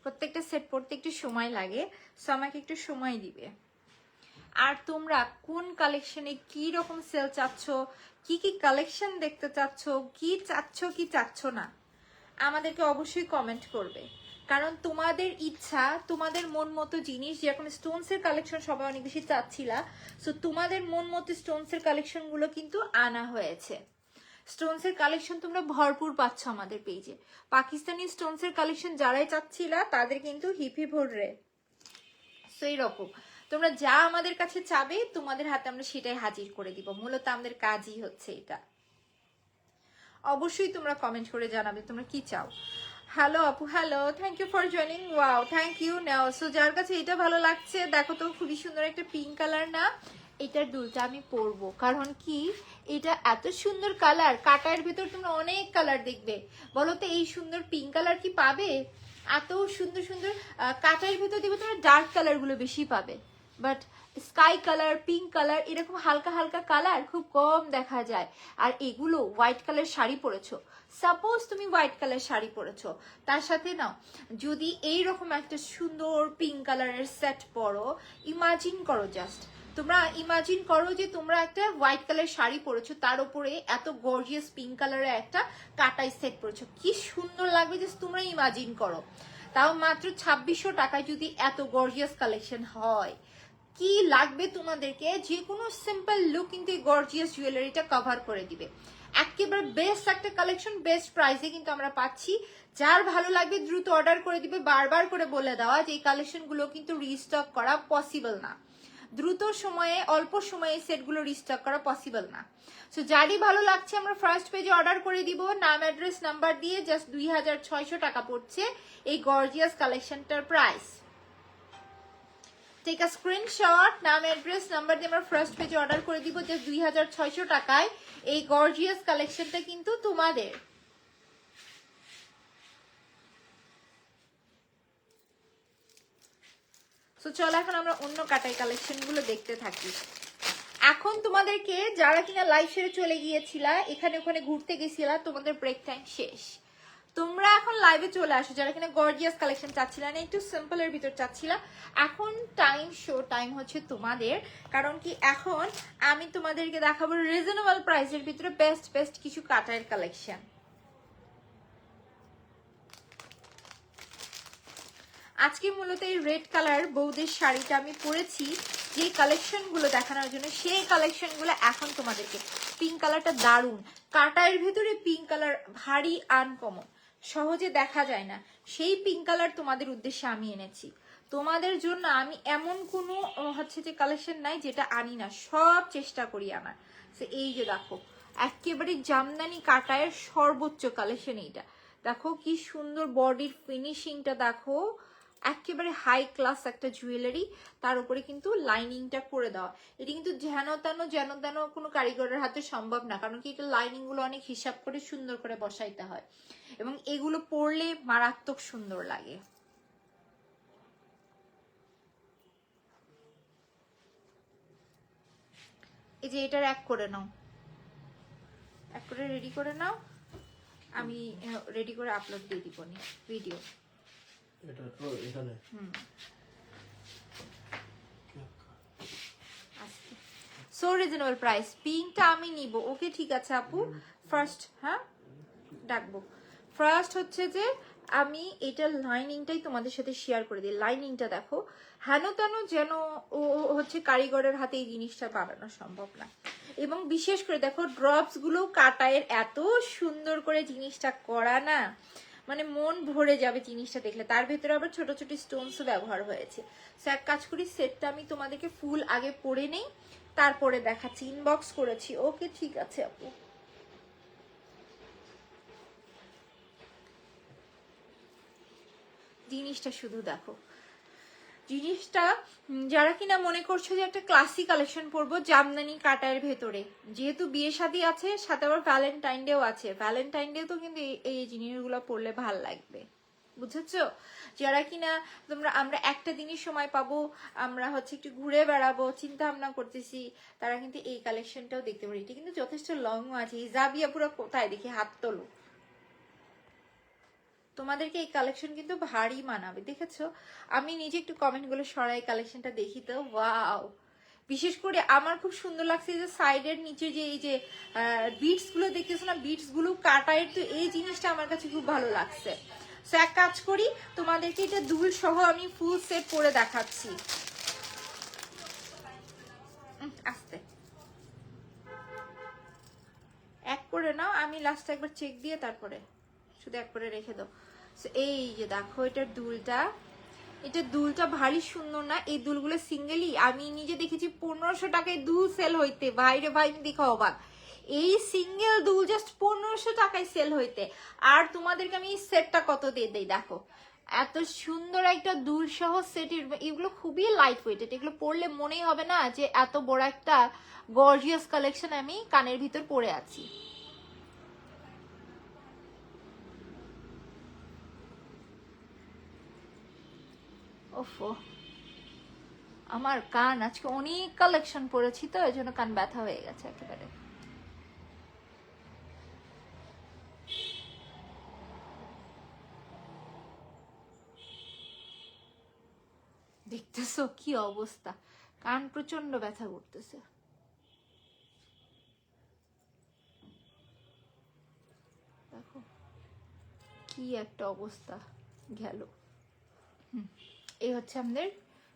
প্রত্যেকটা সেট পড়তে একটু সময় লাগে, সো আমাকে একটু সময় দিবে। আর তোমরা কোন কালেকশনে কি রকম সেল চাচ্ছ, কি কি কালেকশন দেখতে চাচ্ছ, কি চাচ্ছ না, আমাদেরকে অবশ্যই কমেন্ট করবে। কারণ তোমাদের ইচ্ছা, তোমাদের মন মতো জিনিস, যেরকম স্টোনসের কালেকশন সবাই অনেক বেশি চাচ্ছিলা, সো তোমাদের মন মতো স্টোনসের কালেকশন গুলো কিন্তু আনা হয়েছে। স্টোনসের কালেকশন তোমরা ভরপুর পাচ্ছ আমাদের পেজে। পাকিস্তানি স্টোনসের কালেকশন যারাই চাচ্ছিলা তাদের কিন্তু হিপি ভরে, সেই রকম তোমরা যা আমাদের কাছে চাবে তোমাদের হাতে আমরা সেটাই হাজির করে দিব। মূলত আমাদের কাজই হচ্ছে এটা। অবশ্যই তোমরা কমেন্ট করে জানাবে তোমরা কি চাও। হ্যালো আপু, hello, thank you for joining. Wow, thank you. Now so যার কাছে এটা ভালো লাগছে, দেখো তো খুবই সুন্দর একটা পিঙ্ক কালার না, এটার দুলটা আমি পরবো। কারণ কি, এটা এত সুন্দর কালার, কাটার ভেতর তোমরা অনেক কালার দেখবে। বলো তো এই সুন্দর পিঙ্ক কালার কি পাবে? এত সুন্দর সুন্দর কাটার ভেতর দেখবে তোমরা ডার্ক কালার গুলো বেশি পাবে, but sky colour, pink colour, এরকম হালকা হালকা কালার খুব কম দেখা যায়। আর এগুলো হোয়াইট কালার শাড়ি পরেছো, সাপোজ তুমি হোয়াইট কালার শাড়ি পরেছো, তার সাথে না যদি এইরকম একটা সুন্দর পিঙ্ক কালারের সেট পরো, ইমাজিন করো, জাস্ট তোমরা ইমাজিন করো যে তোমরা একটা হোয়াইট কালার শাড়ি পরেছো, তার উপরে এত গর্জিয়াস পিঙ্ক কালারের একটা কাটাই সেট পরেছো, কি সুন্দর লাগবে জাস্ট তোমরা ইমাজিন করো। তাও মাত্র 2600 টাকায় যদি এত গর্জিয়াস কালেকশন হয়, কি লাগবে তোমাদেরকে? যে কোনো সিম্পল লুক কিন্তু এই গর্জিয়াস জুয়েলারিটা কভার করে দিবে। একেবারে বেস্ট একটা কালেকশন, বেস্ট প্রাইসে কিন্তু আমরা পাচ্ছি। যার ভালো লাগবে দ্রুত অর্ডার করে দিবে। বারবার করে বলে দেওয়া যে এই কালেকশনগুলো কিন্তু রিস্টক করা পসিবল না, দ্রুত সময়ে অল্প সময়ে সেটগুলো রিস্টক করা পসিবল না। সো যারই ভালো লাগছে আমরা ফার্স্ট পেজে অর্ডার করে দিব, নাম অ্যাড্রেস নাম্বার দিয়ে। জাস্ট 2600 টাকা পড়ছে এই গর্জিয়াস কালেকশনটার প্রাইস। টেক আ স্ক্রিনশট, নাম অ্যাড্রেস নাম্বার দিয়ে আমরা ফার্স্ট পেজে অর্ডার করে দিব। যে 2600 টাকায় এই গর্জিয়াস কালেকশনটা কিন্তু তোমাদের। সো চলো এখন আমরা অন্য কাটাই কালেকশন গুলো দেখতে থাকি। এখন তোমাদেরকে যারা কিনা লাইভ সেরে চলে গিয়েছিলা, এখানে ওখানে ঘুরতে গেছিলা, তোমাদের ব্রেক টাইম শেষ, তোমরা এখন লাইভে চলে আসো। যারা কিনা গর্জিয়াস কালেকশন চাচ্ছিলা না, একটু সিম্পলের ভিতর চাচ্ছিলা, এখন টাইম শো টাইম হচ্ছে তোমাদের। কারণ কি, এখন আমি তোমাদেরকে দেখাবো রিজনেবল প্রাইসের ভিতরে বেস্ট বেস্ট কিছু কাটারের কালেকশন। আজকে মূলত এই রেড কালার বৌদের শাড়িটা আমি পরেছি যে কালেকশন গুলো দেখানোর জন্য, সেই কালেকশন গুলো এখন তোমাদেরকে। পিঙ্ক কালারটা দারুণ, কাটারের ভেতরে পিঙ্ক কালার ভারী আনকমন, সহজে দেখা যায় না, সেই পিঙ্ক কালার তোমাদের উদ্দেশ্যে আমি এনেছি। তোমাদের জন্য আমি এমন কোনো হচ্ছে যে কালেকশন নাই যেটা আনি না, সব চেষ্টা করি আনার। এই যে দেখো একেবারে জামদানি কাটায়ের সর্বোচ্চ কালেকশন এইটা। দেখো কি সুন্দর বডির ফিনিশিংটা, দেখো একেবারে হাই ক্লাস একটা জুয়েলারি, তার উপরে কিন্তু লাইনিংটা করে দেওয়া। এটা কিন্তু যেন তেন কোনো কারিগরের হাতে সম্ভব না, কারণ কি এটা লাইনিং গুলো অনেক হিসাব করে সুন্দর করে বসাইতে হয়, এবং এগুলো পরলে মারাত্মক সুন্দর লাগে। এই যে এটার এক করে নাও, এক করে রেডি করে নাও, আমি রেডি করে আপলোড দিয়ে দিব ভিডিও। এটা তো এখানে সো রিজনেবল প্রাইস। পিঙ্কটা আমি নিব, ওকে ঠিক আছে আপু। ফার্স্ট হ্যাঁ ডাকবো, ফার্স্ট হচ্ছে যে আমি এটার লাইনিংটাই তোমাদের সাথে শেয়ার করে দিই। লাইনিংটা দেখো, হেন তেন যেন ও হচ্ছে কারিগরের হাতে এই জিনিসটা বানানো সম্ভব না। এবং বিশেষ করে দেখো ড্রপস গুলো কাটায়ের এত সুন্দর করে জিনিসটা করা না, মানে মন ভরে যাবে জিনিসটা দেখলে। তার ভেতরে আবার ছোট ছোট স্টোনসও ব্যবহার হয়েছে। সো এক কাজ করি, সেটটা আমি তোমাদেরকে ফুল আগে পরে নেই, তারপরে দেখাচ্ছি। ইনবক্স করেছি, ওকে ঠিক আছে আপু। জিনিসটা শুধু দেখো, জিনিসটা যারা কিনা মনে করছো যে একটা ক্লাসিক কালেকশন পরবো জামদানি কাটার ভেতরে, যেহেতু বিয়ে শাদী আছে, সাথে আবার ভ্যালেন্টাইন ডেও আছে, ভ্যালেন্টাইন ডে তো কিন্তু এই জিনিসগুলো পরলে ভাল লাগবে, বুঝেছো? যারা কিনা আমরা একটা দিনই সময় পাবো, আমরা হচ্ছে একটু ঘুরে বেড়াবো চিন্তা ভাবনা করতেছি, তারা কিন্তু এই কালেকশনটাও দেখতে পারি। এটা কিন্তু যথেষ্ট লংও আছে। ইজাবিয়া পুরো কোথায় দেখি হাত তোলো, তোমাদেরকে এই কালেকশন কিন্তু ভারী মানাবে, দেখেছো? আমি নিজে একটু কমেন্ট গুলো সরাই কালেকশনটা দেখি তো। ওয়াও, বিশেষ করে আমার খুব সুন্দর লাগছে যে সাইডের নিচে যে এই যে বিটস গুলো দেখতেছো না, বিটস গুলো কাটায়ের, তো এই জিনিসটা আমার কাছে খুব ভালো লাগছে। সো এক কাজ করি, তোমাদেরকে এটা দুল সহ আমি ফুল সেট করে দেখাচ্ছি। আস্তে এক করে নাও, আমি লাস্টে একবার চেক দিয়ে তারপরে শুধু এক করে রেখে দাও। এই যে দেখো এটার দুলটা, এটা দুলটা ভারী সুন্দর না? এই দুলগুলো সিঙ্গেলি আমি নিজে দেখেছি 1500 টাকায় দুল সেল হইতে, ভাইরে ভাই দেখো অবাক। এই সিঙ্গেল দুল জাস্ট 1500 টাকায় সেল হইতে। আর তোমাদেরকে আমি সেটটা কত দিয়ে দেই দেখো, এত সুন্দর একটা দুল সহ সেট। এগুলো খুবই লাইট ওয়েটেড, এগুলো পরলে মনেই হবে না যে এত বড় একটা গর্জিয়াস কালেকশন আমি কানের ভিতর পরে আছি। ওফো, আমার কান আজকে অনেক কালেকশন পরেছি তো এই জন্য কান ব্যথা হয়ে গেছে একেবারে। দেখতেছো কি অবস্থা, কান প্রচন্ড ব্যথা করতেছে। দেখো কি একটা অবস্থা গেল। এই হচ্ছে আমাদের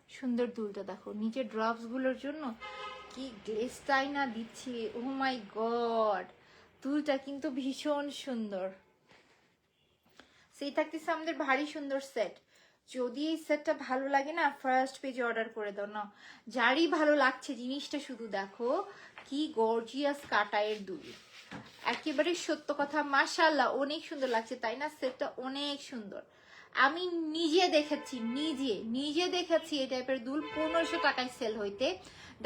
সুন্দর দুলটা, দেখো নিচে ড্রপস গুলোর জন্য কি গ্লেসটাই না দিচ্ছি। ও মাই গড, দুলটা কিন্তু ভীষণ সুন্দর। সেই থাকতেছে আমাদের ভারী সুন্দর সেট। যদি এই সেটটা ভালো লাগে না, ফার্স্ট পেজে অর্ডার করে দাও না, যারই ভালো লাগছে জিনিসটা শুধু দেখো কি গর্জিয়াস কাটায়ের দুল। একেবারে সত্য কথা, মাশাআল্লাহ অনেক সুন্দর লাগছে তাই না? সেটটা অনেক সুন্দর। আমি নিজে দেখেছি, নিজে দেখেছি এই টাইপের দুল 1500 টাকায় সেল হইতে।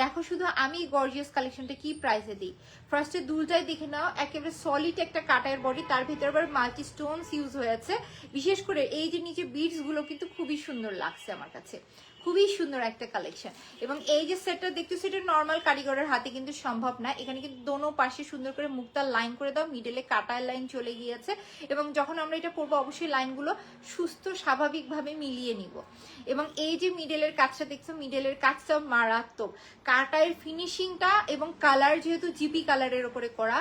দেখো শুধু আমি গর্জিয়াস কালেকশনটা কি প্রাইসে দিই। ফার্স্টে দুলটাই দেখে নাও, একেবারে সলিড একটা কাটায়ের বডি, তার ভিতরে আবার মাল্টি স্টোনস ইউজ হয়েছে। বিশেষ করে এই যে নিচে বিডস গুলো কিন্তু খুবই সুন্দর লাগছে আমার কাছে, খুবই সুন্দর একটা কালেকশন। এবং এই যে সেটটা দেখতে, সেটা নর্মাল কারিগরের হাতে কিন্তু সম্ভব না। এখানে কিন্তু দোনো পাশে সুন্দর করে মুক্তার লাইন করে দাও, মিডলে কাটার লাইন চলে গিয়েছে। এবং যখন আমরা এটা পরবো অবশ্যই লাইনগুলো সুস্থ স্বাভাবিকভাবে মিলিয়ে নিব। এবং এই যে মিডলের কাজটা দেখছো, মিডলের কাজটা মারাত্মক। কাটায়ের ফিনিশিংটা এবং কালার যেহেতু জিপি কালারের উপরে করা,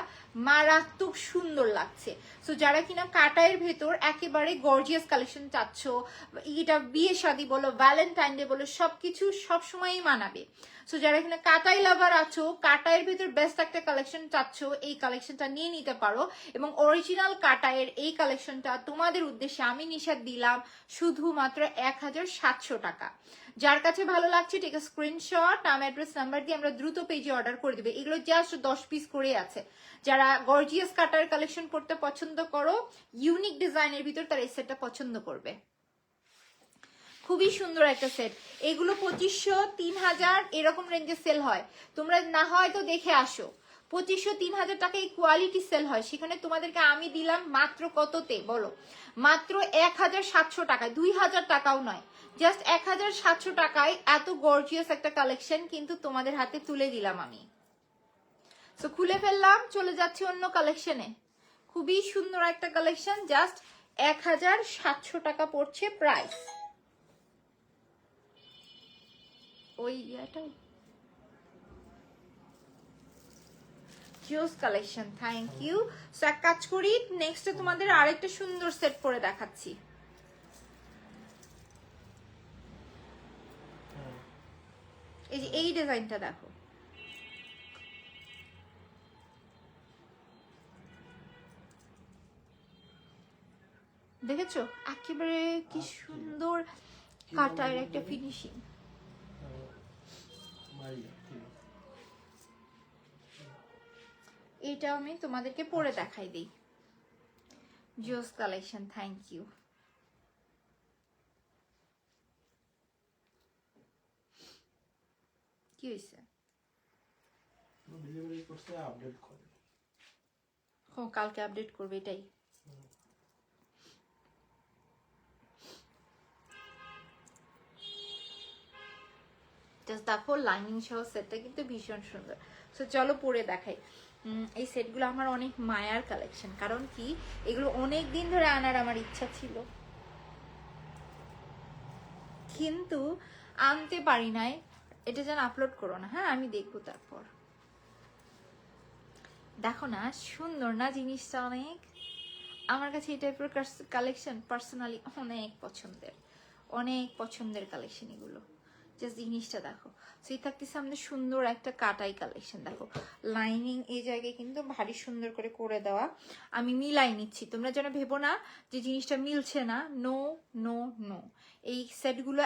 মারাত্মক সুন্দর লাগছে। সো যারা কিনা কাটায়ের ভেতর একেবারে গর্জিয়াস কালেকশন চাচ্ছ, এটা বিয়ে শাদী বলো, ভ্যালেন্টাইন ডে বলো, সবকিছু সবসময়ই মানাবে। সো যারা এখানে কাটাই লাভার আছো, কাটাইয়ের ভিতর বেস্ট একটা কালেকশন চাচ্ছ, এই কালেকশনটা নিয়ে নিতে পারো। এবং অরিজিনাল কাটাইয়ের এই কালেকশনটা তোমাদের উদ্দেশ্যে আমি নিশাদ দিলাম শুধুমাত্র 1700 টাকা। যার কাছে ভালো লাগছে টেক স্ক্রিনশট, নাম অ্যাড্রেস নাম্বার দিয়ে আমরা দ্রুত পেজে অর্ডার করে দিবে। এগুলো জাস্ট 10 পিস করে আছে। যারা গর্জিয়াস কাটার কালেকশন করতে পছন্দ করো, ইউনিক ডিজাইনের ভিতর, তারা এই সেটটা পছন্দ করবে। খুবই সুন্দর একটা সেট। এগুলো 2500, 3000 এরকম রেঞ্জে সেল হয়। তোমরা না হয় তো দেখে আসো, 2500, 3000 টাকা এই কোয়ালিটি সেল হয়। সেখানে তোমাদেরকে আমি দিলাম মাত্র কততে বলো? মাত্র 1700 টাকায়, 2000 টাকাও নয়, জাস্ট 1700 টাকায় এত গর্জিয়াস একটা কালেকশন কিন্তু তোমাদের হাতে তুলে দিলাম আমি। সো খুলে ফেললাম, চলে যাচ্ছি অন্য কালেকশনে। খুবই সুন্দর একটা কালেকশন, জাস্ট 1700 টাকা পড়ছে প্রাইস। ওই ইয়াটাই জিওস কালেকশন, থ্যাংক ইউ। সো এক কাজ করি, নেক্সট তোমাদের আরেকটা সুন্দর সেট পরে দেখাচ্ছি। এই যে এই ডিজাইনটা দেখো, দেখেছো একেবারে কি সুন্দর কাটার একটা ফিনিশিং। এটা আমি তোমাদেরকে পরে দেখাই দিই। জিওস কালেকশন, থ্যাংক ইউ। কি হয়েছে? ডেলিভারি করতে আপডেট করে। কালকে আপডেট করবে, এটাই। জাস্ট দেখো লাইনিং সহ সেটটা কিন্তু ভীষণ সুন্দর। সো চলো পরে দেখাই। এই সেটগুলো আমার অনেক মায়ার কালেকশন, কারণ কি এগুলো অনেক দিন ধরে আনার আমার ইচ্ছা ছিল, কিন্তু আনতে পারি নাই। এটা যেন আপলোড করো না, হ্যাঁ আমি দেখবো তারপর। দেখো না সুন্দর না জিনিসটা অনেক? আমার কাছে এই টাইপের কালেকশন পার্সোনালি অনেক পছন্দের, অনেক পছন্দের কালেকশন এগুলো। জাস্ট জিনিসটা দেখো। সেই থাকতেছে আমাদের সুন্দর একটা কাটাই কালেকশন। দেখো লাইনিং এই জায়গায় কিন্তু ভারী সুন্দর করে করে দেওয়া। আমি মিলাই নিচ্ছি, তোমরা যেন ভেবো না যে জিনিসটা মিলছে না। নো নো নো, এই সেটগুলো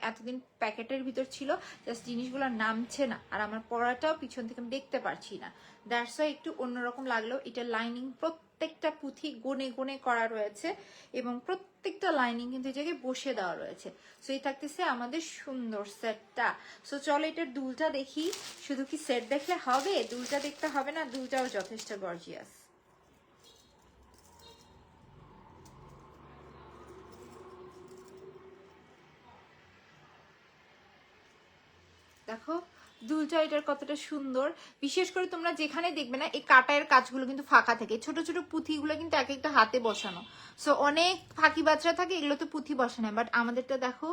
এতদিন প্যাকেটের ভিতর ছিল, জাস্ট জিনিসগুলো নামছে না, আর আমার পরাটাও পিছন থেকে আমি দেখতে পারছি না, দ্যাটস ওয়াই একটু অন্যরকম লাগলো। এটা লাইনিং প্রত্যেকটা পুঁথি গনে গনে করা রয়েছে এবং প্রত্যেকটা লাইনিং কিন্তু এই জায়গায় বসে দেওয়া রয়েছে। সো এই থাকতেছে আমাদের সুন্দর সেটটা। সো চলো এটার দুলটা দেখি। শুধু কি সেট দেখলে হবে, দুলটা দেখতে হবে না? দুলটাও যথেষ্ট গর্জিয়াস। দেখো দুলটা এটার কতটা সুন্দর। বিশেষ করে তোমরা যেখানে দেখবে না এই কাটায়ের কাজগুলো কিন্তু ফাঁকা থাকে, ছোট ছোট পুঁথিগুলো কিন্তু এক একটা হাতে বসানো। সো অনেক ফাঁকি বাচ্চা থাকে, এগুলো তো পুঁথি বসে না, বাট আমাদেরটা দেখো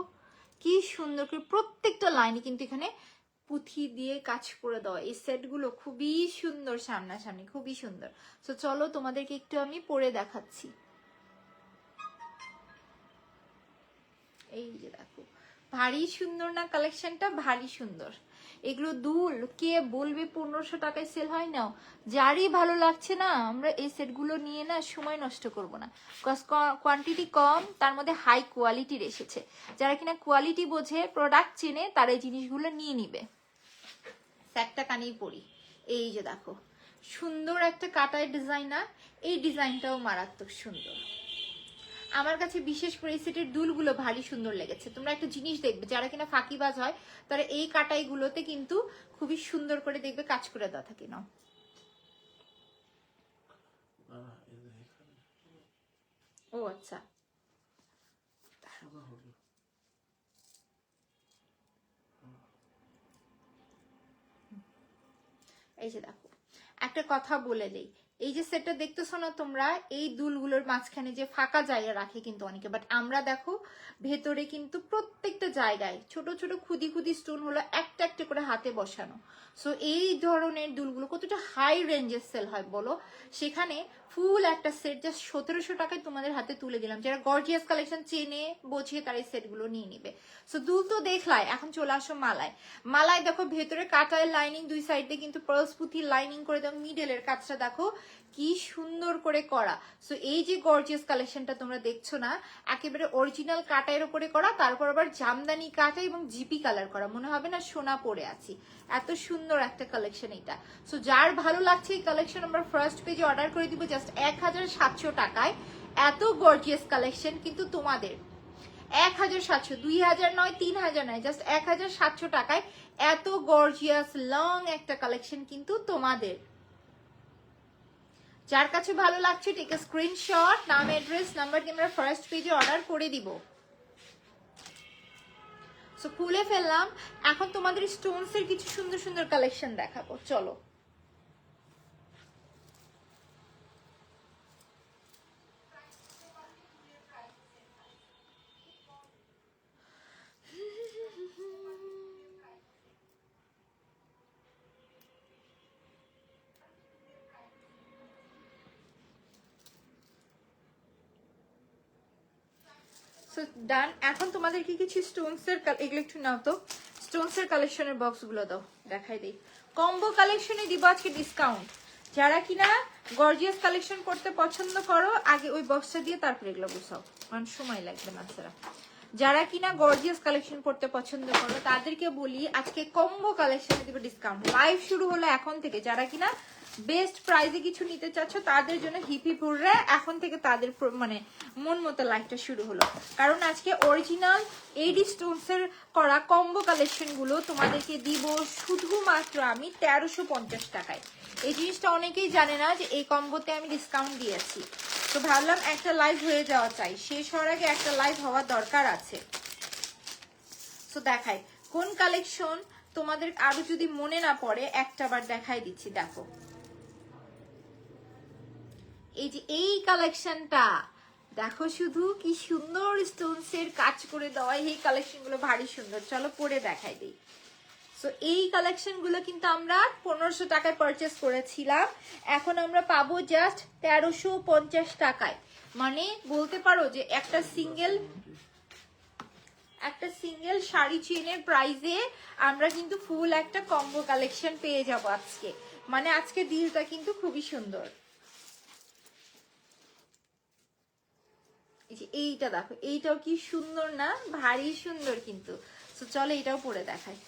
কি সুন্দর করে প্রত্যেকটা লাইনে কিন্তু এখানে পুঁথি দিয়ে কাজ করে দেওয়া। এই সেটগুলো খুবই সুন্দর, সামনাসামনি খুবই সুন্দর। সো চলো তোমাদেরকে একটু আমি পরে দেখাচ্ছি। এই যে দেখো ভারী সুন্দর না কালেকশনটা, ভারী সুন্দর। এগুলো দুল কে বলবে 1500 টাকায় সেল হয় না। যারই ভালো লাগছে না, আমরা এই সেটগুলো নিয়ে না সময় নষ্ট করব না, বিকজ কোয়ান্টিটি কম, তার মধ্যে হাই কোয়ালিটির এসেছে। যারা কিনা কোয়ালিটি বোঝে, প্রোডাক্ট চেনে, তারা এই জিনিসগুলো নিয়ে নিবে। সেটটা কানেই পরি। এই যে দেখো সুন্দর একটা কাটায় ডিজাইন, না এই ডিজাইনটাও মারাত্মক সুন্দর। আমার কাছে বিশেষ করে এই সেটের দুলগুলো ভারী সুন্দর লেগেছে। তোমরা একটা জিনিস দেখবে, যারা কিনা ফাঁকিবাজ হয় তারা এই কাটাইগুলোতে কিন্তু খুবই সুন্দর করে দেখবে কাজ করে দেওয়া থাকে। না ও আচ্ছা, এই যে দেখো একটা কথা বলে দেই, এই যে সেটটা দেখতেছো না তোমরা, এই দুলগুলোর মাঝখানে যে ফাঁকা জায়গা রাখে কিন্তু অনেকে, বাট আমরা দেখো ভেতরে কিন্তু প্রত্যেকটা জায়গায় ছোট ছোট খুদি খুদি স্টোন হলো একটা একটা করে হাতে বসানো। সো এই ধরনের দুলগুলো কতটা হাই রেঞ্জের সেল হয় বলো। সেখানে ফুল একটা সেট জাস্ট 1700 টাকায় তোমাদের হাতে তুলে দিলাম। যারা গর্জিয়াস কালেকশন চেনে বোঝে তারা এই সেটগুলো নিয়ে নিবে। সো দুল তো দেখলাই, এখন চলে আসো মালায়। মালায় দেখো ভেতরে কাটায় লাইনিং, দুই সাইডে কিন্তু পার্লস পুঁথি লাইনিং করে দাও। মিডলের কাজটা দেখো কি সুন্দর করে করা। সো এই যে গর্জিয়াস কালেকশনটা তোমরা দেখছো না, একেবারে অরিজিনাল কাটায়ের উপরে করা, তারপর আবার জামদানি কাটা এবং জিপি কালার করা, মনে হবে না সোনা পরে আছি। এত সুন্দর একটা কালেকশন এটা। সো যার ভালো লাগছে এই কালেকশন আমরা ফার্স্ট পেজে অর্ডার করে দিব জাস্ট 1700 টাকায়। এত গর্জিয়াস কালেকশন কিন্তু তোমাদের 1700, 2000 নয়, 3000 নয়, জাস্ট 1700 টাকায় এত গর্জিয়াস লং একটা কালেকশন কিন্তু তোমাদের। যার কাছে ভালো লাগছে টেক আ স্ক্রিনশট, নাম অ্যাড্রেস নাম্বার দিয়ে আমরা ফার্স্ট পেজে অর্ডার করে দিব। সো খুলে ফেললাম, এখন তোমাদের স্টোনস এর কিছু সুন্দর সুন্দর কালেকশন দেখাবো, চলো। ডান। এখন তোমাদেরকে কিছু স্টোনস এর, এগুলো একটু নাও তো, স্টোনস এর কালেকশনের বক্স গুলো দাও, দেখাই দিই। কম্বো কালেকশনে দিব আজকে ডিসকাউন্ট। যারা কিনা গর্জিয়াস কালেকশন করতে পছন্দ করো, আগে ওই বক্সটা দিয়ে তারপরে এগুলো গুছাও, কারণ সময় লাগবে না ছাড়া। যারা কিনা গর্জিয়াস কালেকশন করতে পছন্দ করো তাদেরকে বলি আজকে কম্বো কালেকশনে দিব ডিসকাউন্ট। লাইভ শুরু হলো এখন থেকে। যারা কিনা বেস্ট প্রাইজে কিছু নিতে চাচ্ছ তাদের জন্য হিপি পুররে এখন থেকে তাদের মানে মন মতো লাইভটা শুরু হলো, কারণ আজকে অরিজিনাল এডি স্টোনস এর করা কম্বো কালেকশন গুলো তোমাদেরকে দিব শুধুমাত্র আমি 1350 টাকায়। এই জিনিসটা অনেকেই জানে না যে এই কম্বোতে আমি ডিসকাউন্ট দিয়েছি। তো ভাবলাম একটা লাইভ হয়ে যাওয়া চাই, শেষ হওয়ার আগে একটা লাইভ হওয়ার দরকার আছে। তো দেখাই কোন কালেকশন তোমাদের আরো যদি মনে না পড়ে, একটা বার দেখাই দিচ্ছি। দেখো এই যে এই কালেকশনটা দেখো, শুধু কি সুন্দর স্টোনস এর কাজ করে দেওয়া। এই কালেকশন গুলো ভারী সুন্দর, চলো পরে দেখাই দিই। সো এই কালেকশন গুলো কিন্তু আমরা 1500 টাকায় পারচেস করেছিলাম, এখন আমরা পাবো জাস্ট 1350 টাকায়। মানে বলতে পারো যে একটা সিঙ্গেল শাড়ি চেনের প্রাইসে আমরা কিন্তু ফুল একটা কম্বো কালেকশন পেয়ে যাব আজকে। মানে আজকে ডিলটা কিন্তু খুবই সুন্দর। এইটা দেখো, এইটাও কি সুন্দর না, ভারী সুন্দর কিন্তু। তো চলো এটাও পরে দেখাই।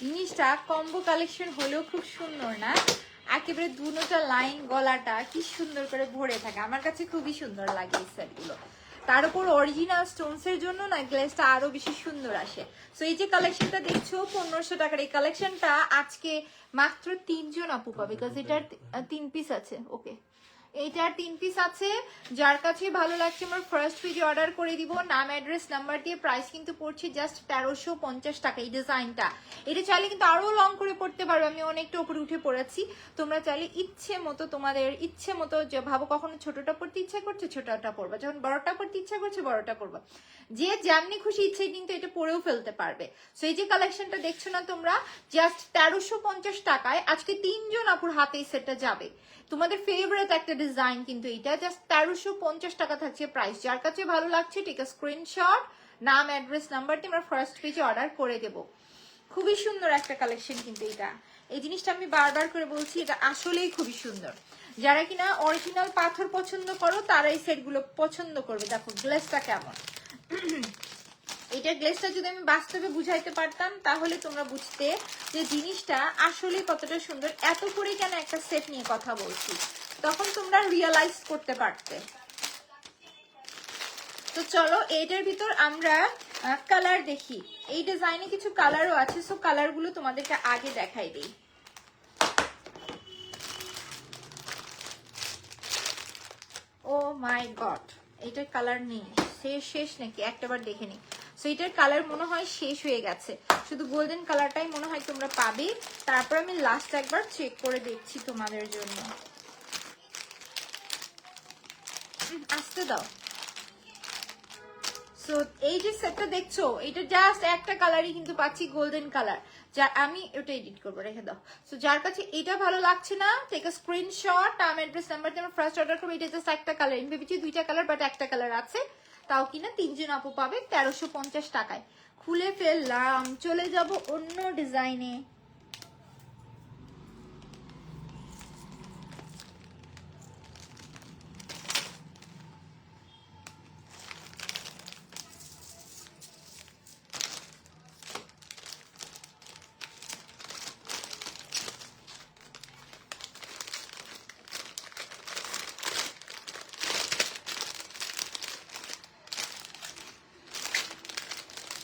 জিনিসটা কম্বো কালেকশন হলেও খুব সুন্দর না, একেবারে দুটোটা লাইন গলাটা কি সুন্দর করে ভরে থাকে, আমার কাছে খুবই সুন্দর লাগে এই সেটগুলো। তার উপর অরিজিনাল স্টোনস এর জন্য না গ্লেসটা আরো বেশি সুন্দর আসে। সো এই যে কালেকশনটা দেখছো 1500 টাকার, এই কালেকশনটা আজকে মাত্র 3 জন আপু পাবে, বিকজ এটার 3 পিস আছে। ওকে, এইটার 3 পিস আছে, যার কাছে ভালো লাগছে আমার ফার্স্ট পেজে অর্ডার করে দিব, নাম অ্যাড্রেস নাম্বার দিয়ে। প্রাইস কিন্তু পড়ছে জাস্ট 1350 টাকা। এই ডিজাইনটা এটা চাইলে কিন্তু আরো লং করে পড়তে পারবে, আমি অনেকটা উপরে উঠে পড়েছি। তোমরা চাইলে ইচ্ছে মতো তোমাদের ইচ্ছে মতো, যে ভাবো কখনো ছোটটা পড়তে ইচ্ছা করছে ছোটটা পড়বা, যখন বড়টা পড়তে ইচ্ছা করছে বড়টা পড়বা, যে যেমনি খুশি ইচ্ছে কিন্তু এটা পরেও ফেলতে পারবে। সো এই যে কালেকশনটা দেখছো না তোমরা, জাস্ট 1350 টাকায় আজকে 3 জন আপুর হাতে এই সেটটা যাবে। তোমাদের ফেভারিট একটা ডিজাইন কিন্তু এটা, জাস্ট 1350 টাকা থাকছে প্রাইস। যার কাছে ভালো লাগছে ঠিক আছে স্ক্রিনশট, নাম অ্যাড্রেস নাম্বার দিয়ে আমরা ফার্স্ট পেজে অর্ডার করে দেব। খুবই সুন্দর একটা কালেকশন কিন্তু এটা, এই জিনিসটা আমি বারবার করে বলছি, এটা আসলেই খুবই সুন্দর। যারা কিনা অরিজিনাল পাথর পছন্দ করো তারা এই সেটগুলো পছন্দ করবে। দেখো গ্লেসটা কেমন, এটার গ্লেসটা যদি আমি বাস্তবে বুঝাইতে পারতাম তাহলে তোমরা বুঝতে যে জিনিসটা আসলে কতটা সুন্দর। এত করে কেন একটা সেট নিয়ে কথা বলছি, তখন তোমরা রিয়েলাইজ করতে পারতে। তো চলো এটার ভিতর আমরা কালার দেখি, এই ডিজাইনে কিছু কালারও আছে, সো কালারগুলো তোমাদেরকে আগে দেখাই দিই। ও মাই গড, এটার কালার নেই, শেষ নাকি একটাবার দেখে নিই। সো এটার কালার মনে হয় শেষ হয়ে গেছে, শুধু গোল্ডেন কালারটাই মনে হয় তোমরা পাবে। তারপর আমি লাস্ট একবার চেক করে দেখছি তোমাদের জন্য, আসতে দাও। সো এই যে সেটটা দেখছো, এটা জাস্ট একটা কালারই কিন্তু পাচ্ছি, গোল্ডেন কালার, যা আমি ওটা এডিট করবো, রেখে দাও। সো যার কাছে এটা ভালো লাগছে না, টেক আ স্ক্রিনশট, নাম অ্যাড্রেস নাম্বার দিয়ে আমরা ফার্স্ট অর্ডার করবো। এটা জাস্ট একটা কালার, আমি ভেবেছি 2টা কালার, বাট একটা কালার আছে, তাও কিনা 3 জন আপু পাবে 1350 টাকায়। খুলে ফেললাম, চলে যাব অন্য ডিজাইনে।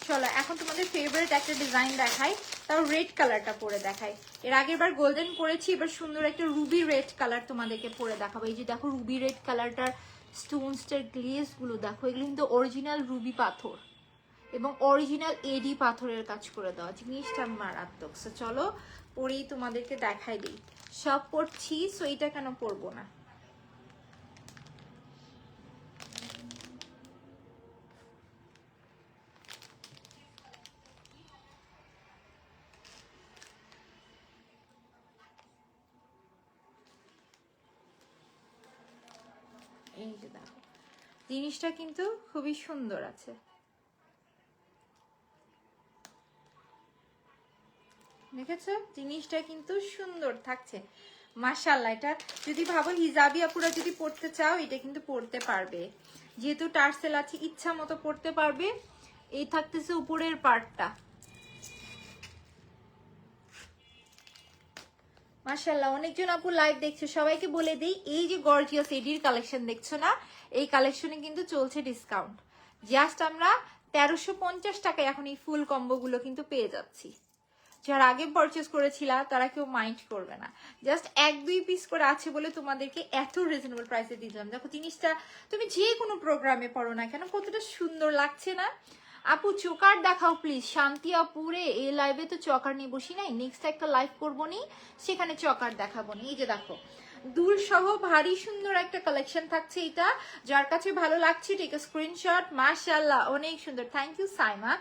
চলো এখন তোমাদের ফেভারিট একটা ডিজাইন দেখাই, তাও রেড কালারটা পরে দেখাই। এর আগের বার গোল্ডেন পরেছি, এবার সুন্দর একটা রুবি রেড কালার তোমাদেরকে পরে দেখাবো। এই যে দেখো রুবি রেড কালারটার স্টোনসটার গ্লেজ গুলো দেখো, এগুলো কিন্তু অরিজিনাল রুবি পাথর এবং অরিজিনাল এডি পাথরের কাজ করে দেওয়া, জিনিসটা মারাত্মক। সো চলো পরেই তোমাদেরকে দেখাই দিই, সব পরছি সো এটা কেন পরবো না। এই যে দেখো জিনিসটা কিন্তু খুবই সুন্দর আছে, দেখেছো জিনিসটা কিন্তু সুন্দর থাকছে মাশাআল্লাহ। এটা যদি ভাবো হিজাবি আপুরা যদি পড়তে চাও এটা কিন্তু পড়তে পারবে, যেহেতু টার্সেল আছে ইচ্ছা মতো পড়তে পারবে। এই থাকতেছে উপরের পার্টটা, মাশাআল্লাহ অনেকজন আপু লাইভ দেখছে, সবাইকে বলে দিই এই যে গর্জিয়াস এডির কালেকশন দেখছো না, এই কালেকশনে কিন্তু চলছে ডিসকাউন্ট, জাস্ট আমরা 1350 টাকায় এখন এই ফুল কম্বো গুলো কিন্তু পেয়ে যাচ্ছি। যারা আগে পারচেস করেছিলা তারা কেউ মাইন্ড করবে না, জাস্ট 1-2 পিস করে আছে বলে তোমাদেরকে এত রিজনেবল প্রাইসে দিলাম। দেখো জিনিসটা তুমি যে কোনো প্রোগ্রামে পড়ো না কেন কতটা সুন্দর লাগছে না। আপু চোকার দেখাও প্লিজ, শান্তি আপুরে এই লাইভে তো চকার নিয়ে বসি নাই, নেক্সট একটা লাইভ করবো নি সেখানে চকার দেখাবো নি। এই যে দেখো দুল সহ ভারী সুন্দর একটা কালেকশন থাকছে এটা। যার কাছে ভালো লাগছে টেক স্ক্রিনশট। মাশাআল্লাহ অনেক সুন্দর, thank you Saima,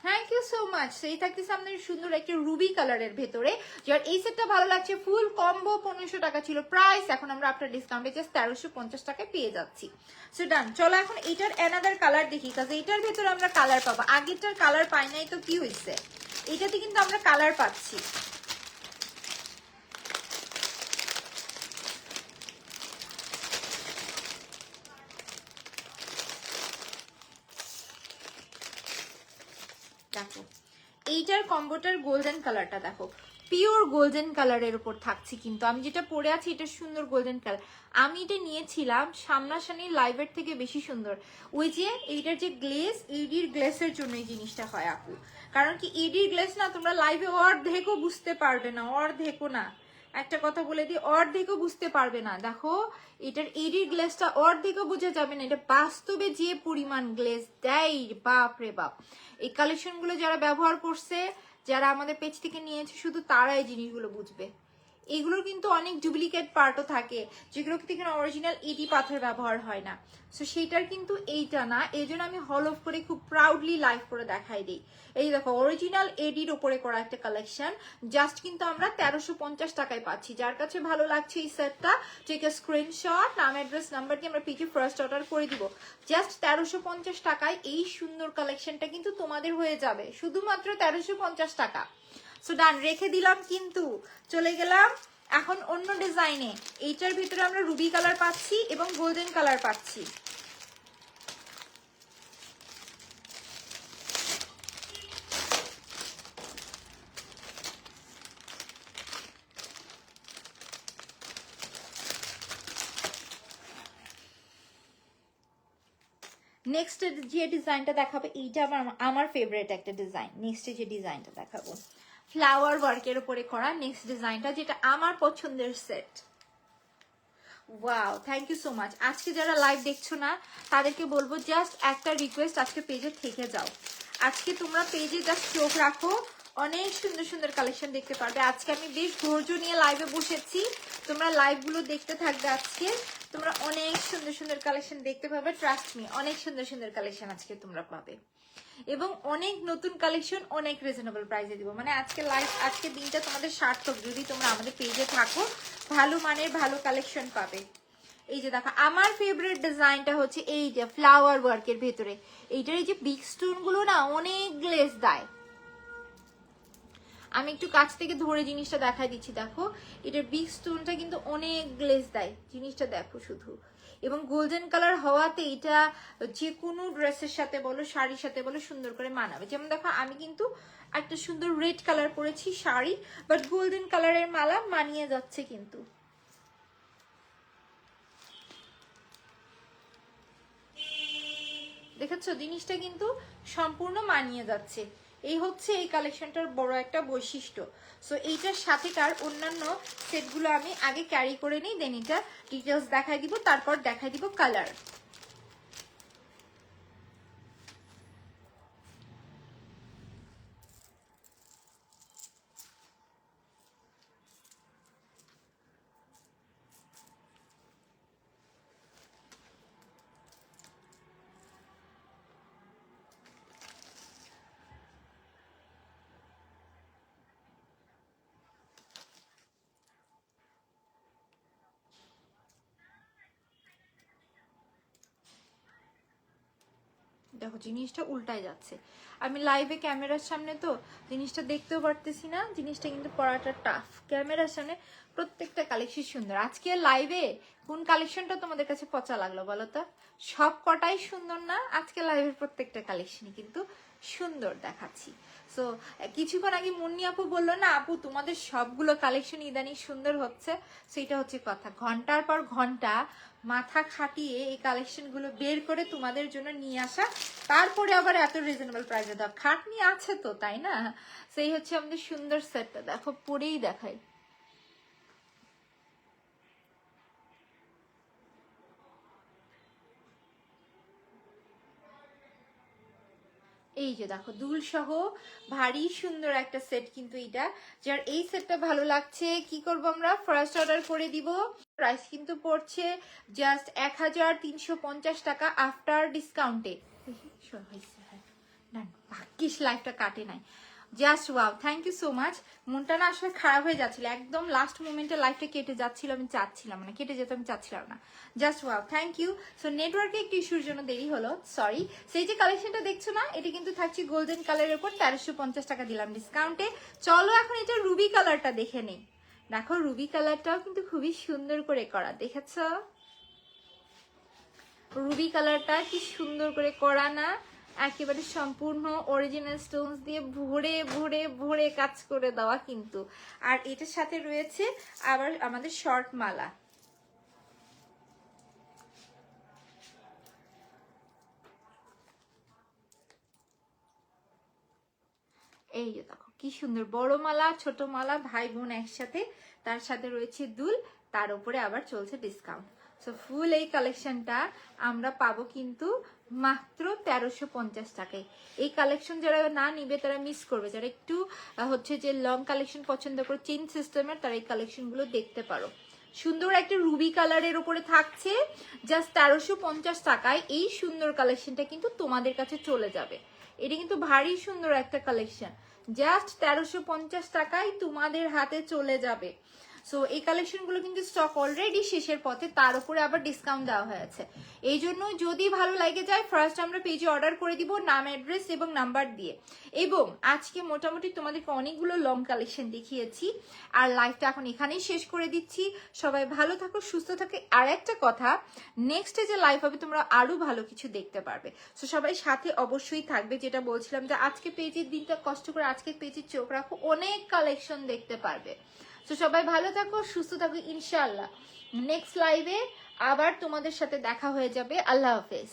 thank you so much. সেই থাকতেছে আমাদের সুন্দর একটা রুবি কালারের ভেতরে। যার এই সেটটা ভালো লাগছে, ফুল কম্বো 1500 টাকা ছিল প্রাইস, এখন আমরা আপনার ডিসকাউন্টে জাস্ট 1350 টাকায় পেয়ে যাচ্ছি। সো ডান, চলো এখন এটার অ্যানাদার কালার দেখি, কারণ এটার ভেতরে আমরা কালার পাবো। আগেরটার কালার পাই নাই তো কি হয়েছে, এটাতে কিন্তু আমরা কালার পাচ্ছি। দেখো এইটার কম্বোটার গোল্ডেন কালারটা দেখো, পিওর গোল্ডেন কালারের উপর থাকছে। কিন্তু আমি যেটা পরে আছি এটা সুন্দর গোল্ডেন কালার। আমি এটা নিয়েছিলাম সামনাসামনি লাইভের থেকে বেশি সুন্দর। ওই যে এইটার যে গ্লেস, এডির গ্লেসের জন্য এই জিনিসটা হয় আপু। কারণ কি এডির গ্লেস না তোমরা লাইভে অর্ধেকও বুঝতে পারবে না, অর্ধেকও না, একটা কথা বলে দিই, অর্ধেকও বুঝতে পারবে না। দেখো এটার এডির গ্লেসটা অর্ধেকও বোঝা যাবে না, এটা বাস্তবে যে পরিমাণ গ্লেস দেয়, বাপ রে বাপ। এই কালেকশনগুলো যারা ব্যবহার করছে, যারা আমাদের পেজ থেকে নিয়েছে, শুধু তারা এই জিনিসগুলো বুঝবে। এগুলোর কিন্তু অনেক ডুপ্লিকেট পার্টও থাকে, যেগুলো থেকে অরিজিনাল এডি পাথর ব্যবহার হয় না। সো সেইটার কিন্তু এইটা না, এই জন্য আমি হল অফ করে খুব প্রাউডলি লাইভ করে দেখাই দিই। এই দেখো অরিজিনাল এডির ওপরে করা একটা কালেকশন, জাস্ট কিন্তু আমরা 1350 টাকায় পাচ্ছি। যার কাছে ভালো লাগছে এই সেটটা, টেক এ স্ক্রিনশট, নাম অ্যাড্রেস নাম্বার দিয়ে আমরা পিজি ফার্স্ট অর্ডার করে দিব। জাস্ট 1350 টাকায় এই সুন্দর কালেকশনটা কিন্তু তোমাদের হয়ে যাবে, শুধুমাত্র 1350 টাকা। সো ডান, রেখে দিলাম কিন্তু, চলে গেলাম এখন অন্য ডিজাইনে। এইটার ভিতরে আমরা রুবি কালার পাচ্ছি এবং গোল্ডেন কালার পাচ্ছি। নেক্সট যে ডিজাইনটা দেখাবো এইটা আমার ফেভারিট একটা ডিজাইন। নেক্সটে যে ডিজাইনটা দেখাবো ফ্লাওয়ার ওয়ার্কের উপরে করা নেক্সট ডিজাইনটা, যেটা আমার পছন্দের set. Wow, thank you so much. আজকে যারা লাইভ দেখছো না তাদেরকে বলবো জাস্ট একটা রিকোয়েস্ট, আজকে পেজে থেকে যাও। আজকে তোমরা পেজে জাস্ট চোখ রাখো, অনেক সুন্দর সুন্দর কালেকশন দেখতে পারবে। আজকে আমি বেশ ধৈর্য নিয়ে লাইভে বসেছি, তোমরা লাইভগুলো দেখতে থাকবে। আজকে তোমরা অনেক সুন্দর সুন্দর কালেকশন দেখতে পাবে, ট্রাস্ট মি, অনেক সুন্দর সুন্দর কালেকশন আজকে তোমরা পাবে, এবং অনেক নতুন কালেকশন অনেক রিজনেবল প্রাইসে দিব। মানে আজকে লাইভ, আজকে দিনটা তোমাদের সার্থক যদি তোমরা আমাদের পেজে থাকো, ভালো মানের ভালো কালেকশন পাবে। এই যে দেখো আমার ফেভারিট ডিজাইনটা হচ্ছে এই যে ফ্লাওয়ার ওয়ার্কের ভেতরে। এইটার এই যে বিগ স্টোন গুলো না অনেক গ্লেজ দেয়। আমি একটু কাছ থেকে ধরে জিনিসটা দেখাই দিচ্ছি, দেখো এটার বিগ স্টোনটা কিন্তু অনেক গ্লেজ দেয়, জিনিসটা দেখো শুধু। এবং গোল্ডেন কালার হওয়াতে এটা যে কোনো ড্রেসের সাথে বলো, শাড়ির সাথে বলো, সুন্দর করে মানাবে। যেমন দেখো আমি কিন্তু একটা সুন্দর রেড কালার পরেছি শাড়ি, বাট গোল্ডেন কালারের মালা মানিয়ে যাচ্ছে কিন্তু। দেখেছো জিনিসটা কিন্তু সম্পূর্ণ মানিয়ে যাচ্ছে। এই হচ্ছে এই কালেকশনটার বড় একটা বৈশিষ্ট্য। সো এইটার সাথেকার অন্যান্য সেটগুলো আমি আগে ক্যারি করে নিই, দেন এটা ডিটেলস দেখাই দিব, তারপর দেখাই দিব কালার। দেখো জিনিসটা উল্টাই যাচ্ছে, আমি লাইভে ক্যামেরার সামনে তো জিনিসটা দেখতেও পারতেছি না, জিনিসটা কিন্তু পড়াটা টাফ। ক্যামেরার সামনে প্রত্যেকটা কালেকশন সুন্দর। আজকে লাইভে কোন কালেকশনটা তোমাদের কাছে পচা লাগলো বলো তো? সব কটাই সুন্দর না? আজকে লাইভের প্রত্যেকটা কালেকশনই কিন্তু সুন্দর দেখাচ্ছি। সো কিছুক্ষণ আগে মুন্নি আপু বললো না আপু তোমাদের সবগুলো কালেকশন ইদানিং সুন্দর হচ্ছে, সেটা হচ্ছে কথা। ঘন্টার পর ঘন্টা মাথা খাটিয়ে এই কালেকশনগুলো বের করে তোমাদের জন্য নিয়ে আসা, তারপরে আবার এত রিজনেবল প্রাইসে দাও, খাটনি আছে তো, তাই না? সেই হচ্ছে আমাদের সুন্দর সেটটা, দেখো পরেই দেখাই। এই যে দেখো দুল সহ ভারী সুন্দর একটা সেট কিন্তু এটা। যার এই সেটটা ভালো লাগছে কি করবো আমরা, ফার্স্ট অর্ডার করে দিব। প্রাইস কিন্তু পড়ছে জাস্ট 1350 টাকা আফটার ডিসকাউন্টে। ভাগ্যিস লাইফটা কাটে নাই। Just wow, thank you so much. মনটা না আসলে খারাপ হয়ে যাচ্ছিল, একদম লাস্ট মোমেন্টে লাইফটা কেটে যাচ্ছিল, আমি চাচ্ছিলাম না, কেটে যেতে আমি চাচ্ছিলাম না। Just wow, thank you. So নেটওয়ার্কে একটু ইস্যুর জন্য দেরি হলো, সরি। সেই যে কালেকশনটা দেখছো না, এটা কিন্তু থাকছে গোল্ডেন কালারের উপর, 1350 টাকা দিলাম ডিসকাউন্টে। চলো এখন এটা রুবি কালারটা দেখে নেই। দেখো রুবি কালারটাও কিন্তু খুবই সুন্দর করে করা, দেখেছ? রুবি কালারটা কি সুন্দর করে করা না? একেবারে সম্পূর্ণ অরিজিনাল স্টোনস দিয়ে ভরে ভরে ভরে কাজ করে দেওয়া কিন্তু। আর এটার সাথে রয়েছে আবার আমাদের শর্ট মালা। এই যে দেখো কি সুন্দর বড় মালা, ছোট মালা, ভাই বোন একসাথে, তার সাথে রয়েছে দুল, তার উপরে আবার চলছে ডিসকাউন্ট। সো ফুল এই কালেকশনটা আমরা পাবো কিন্তু মাত্র 1350 টাকায়। এই কালেকশন যারা না নিবে তারা মিস করবে। যারা একটু হচ্ছে যে লং কালেকশন পছন্দ করে, চেইন সিস্টেমের, তারা এই কালেকশনগুলো দেখতে পারো। সুন্দর একটা রুবি কালারের উপরে থাকছে জাস্ট 1350 টাকায়। এই সুন্দর কালেকশনটা কিন্তু তোমাদের কাছে চলে যাবে। এটা কিন্তু ভারী সুন্দর একটা কালেকশন, জাস্ট 1350 টাকায় তোমাদের হাতে চলে যাবে। সো এই কালেকশনগুলো কিন্তু স্টক অলরেডি শেষের পথে, তার উপরে আবার ডিসকাউন্ট দেওয়া হয়েছে। এই জন্য যদি ভালো লাগে যায়, ফার্স্ট আমরা পেজে অর্ডার করে দিব নাম, অ্যাড্রেস এবং নাম্বার দিয়ে। এবং আজকে মোটামুটি তোমাদেরকে অনেকগুলো লং কালেকশন দেখিয়েছি, আর লাইভটা এখন এখানেই শেষ করে দিচ্ছি। সবাই ভালো থাকো, সুস্থ থাকো। আর একটা কথা, নেক্সটে যে লাইভ হবে তোমরা আরো ভালো কিছু দেখতে পারবে। সো সবাই সাথে অবশ্যই থাকবে। যেটা বলছিলাম যে আজকে পেজের দিনটা কষ্ট করে আজকে পেজে চোখ রাখো, অনেক কালেকশন দেখতে পারবে। তো সবাই ভালো থাকো, সুস্থ থাকো, ইনশাআল্লাহ নেক্সট লাইভে আবার তোমাদের সাথে দেখা হয়ে যাবে। আল্লাহ হাফেজ।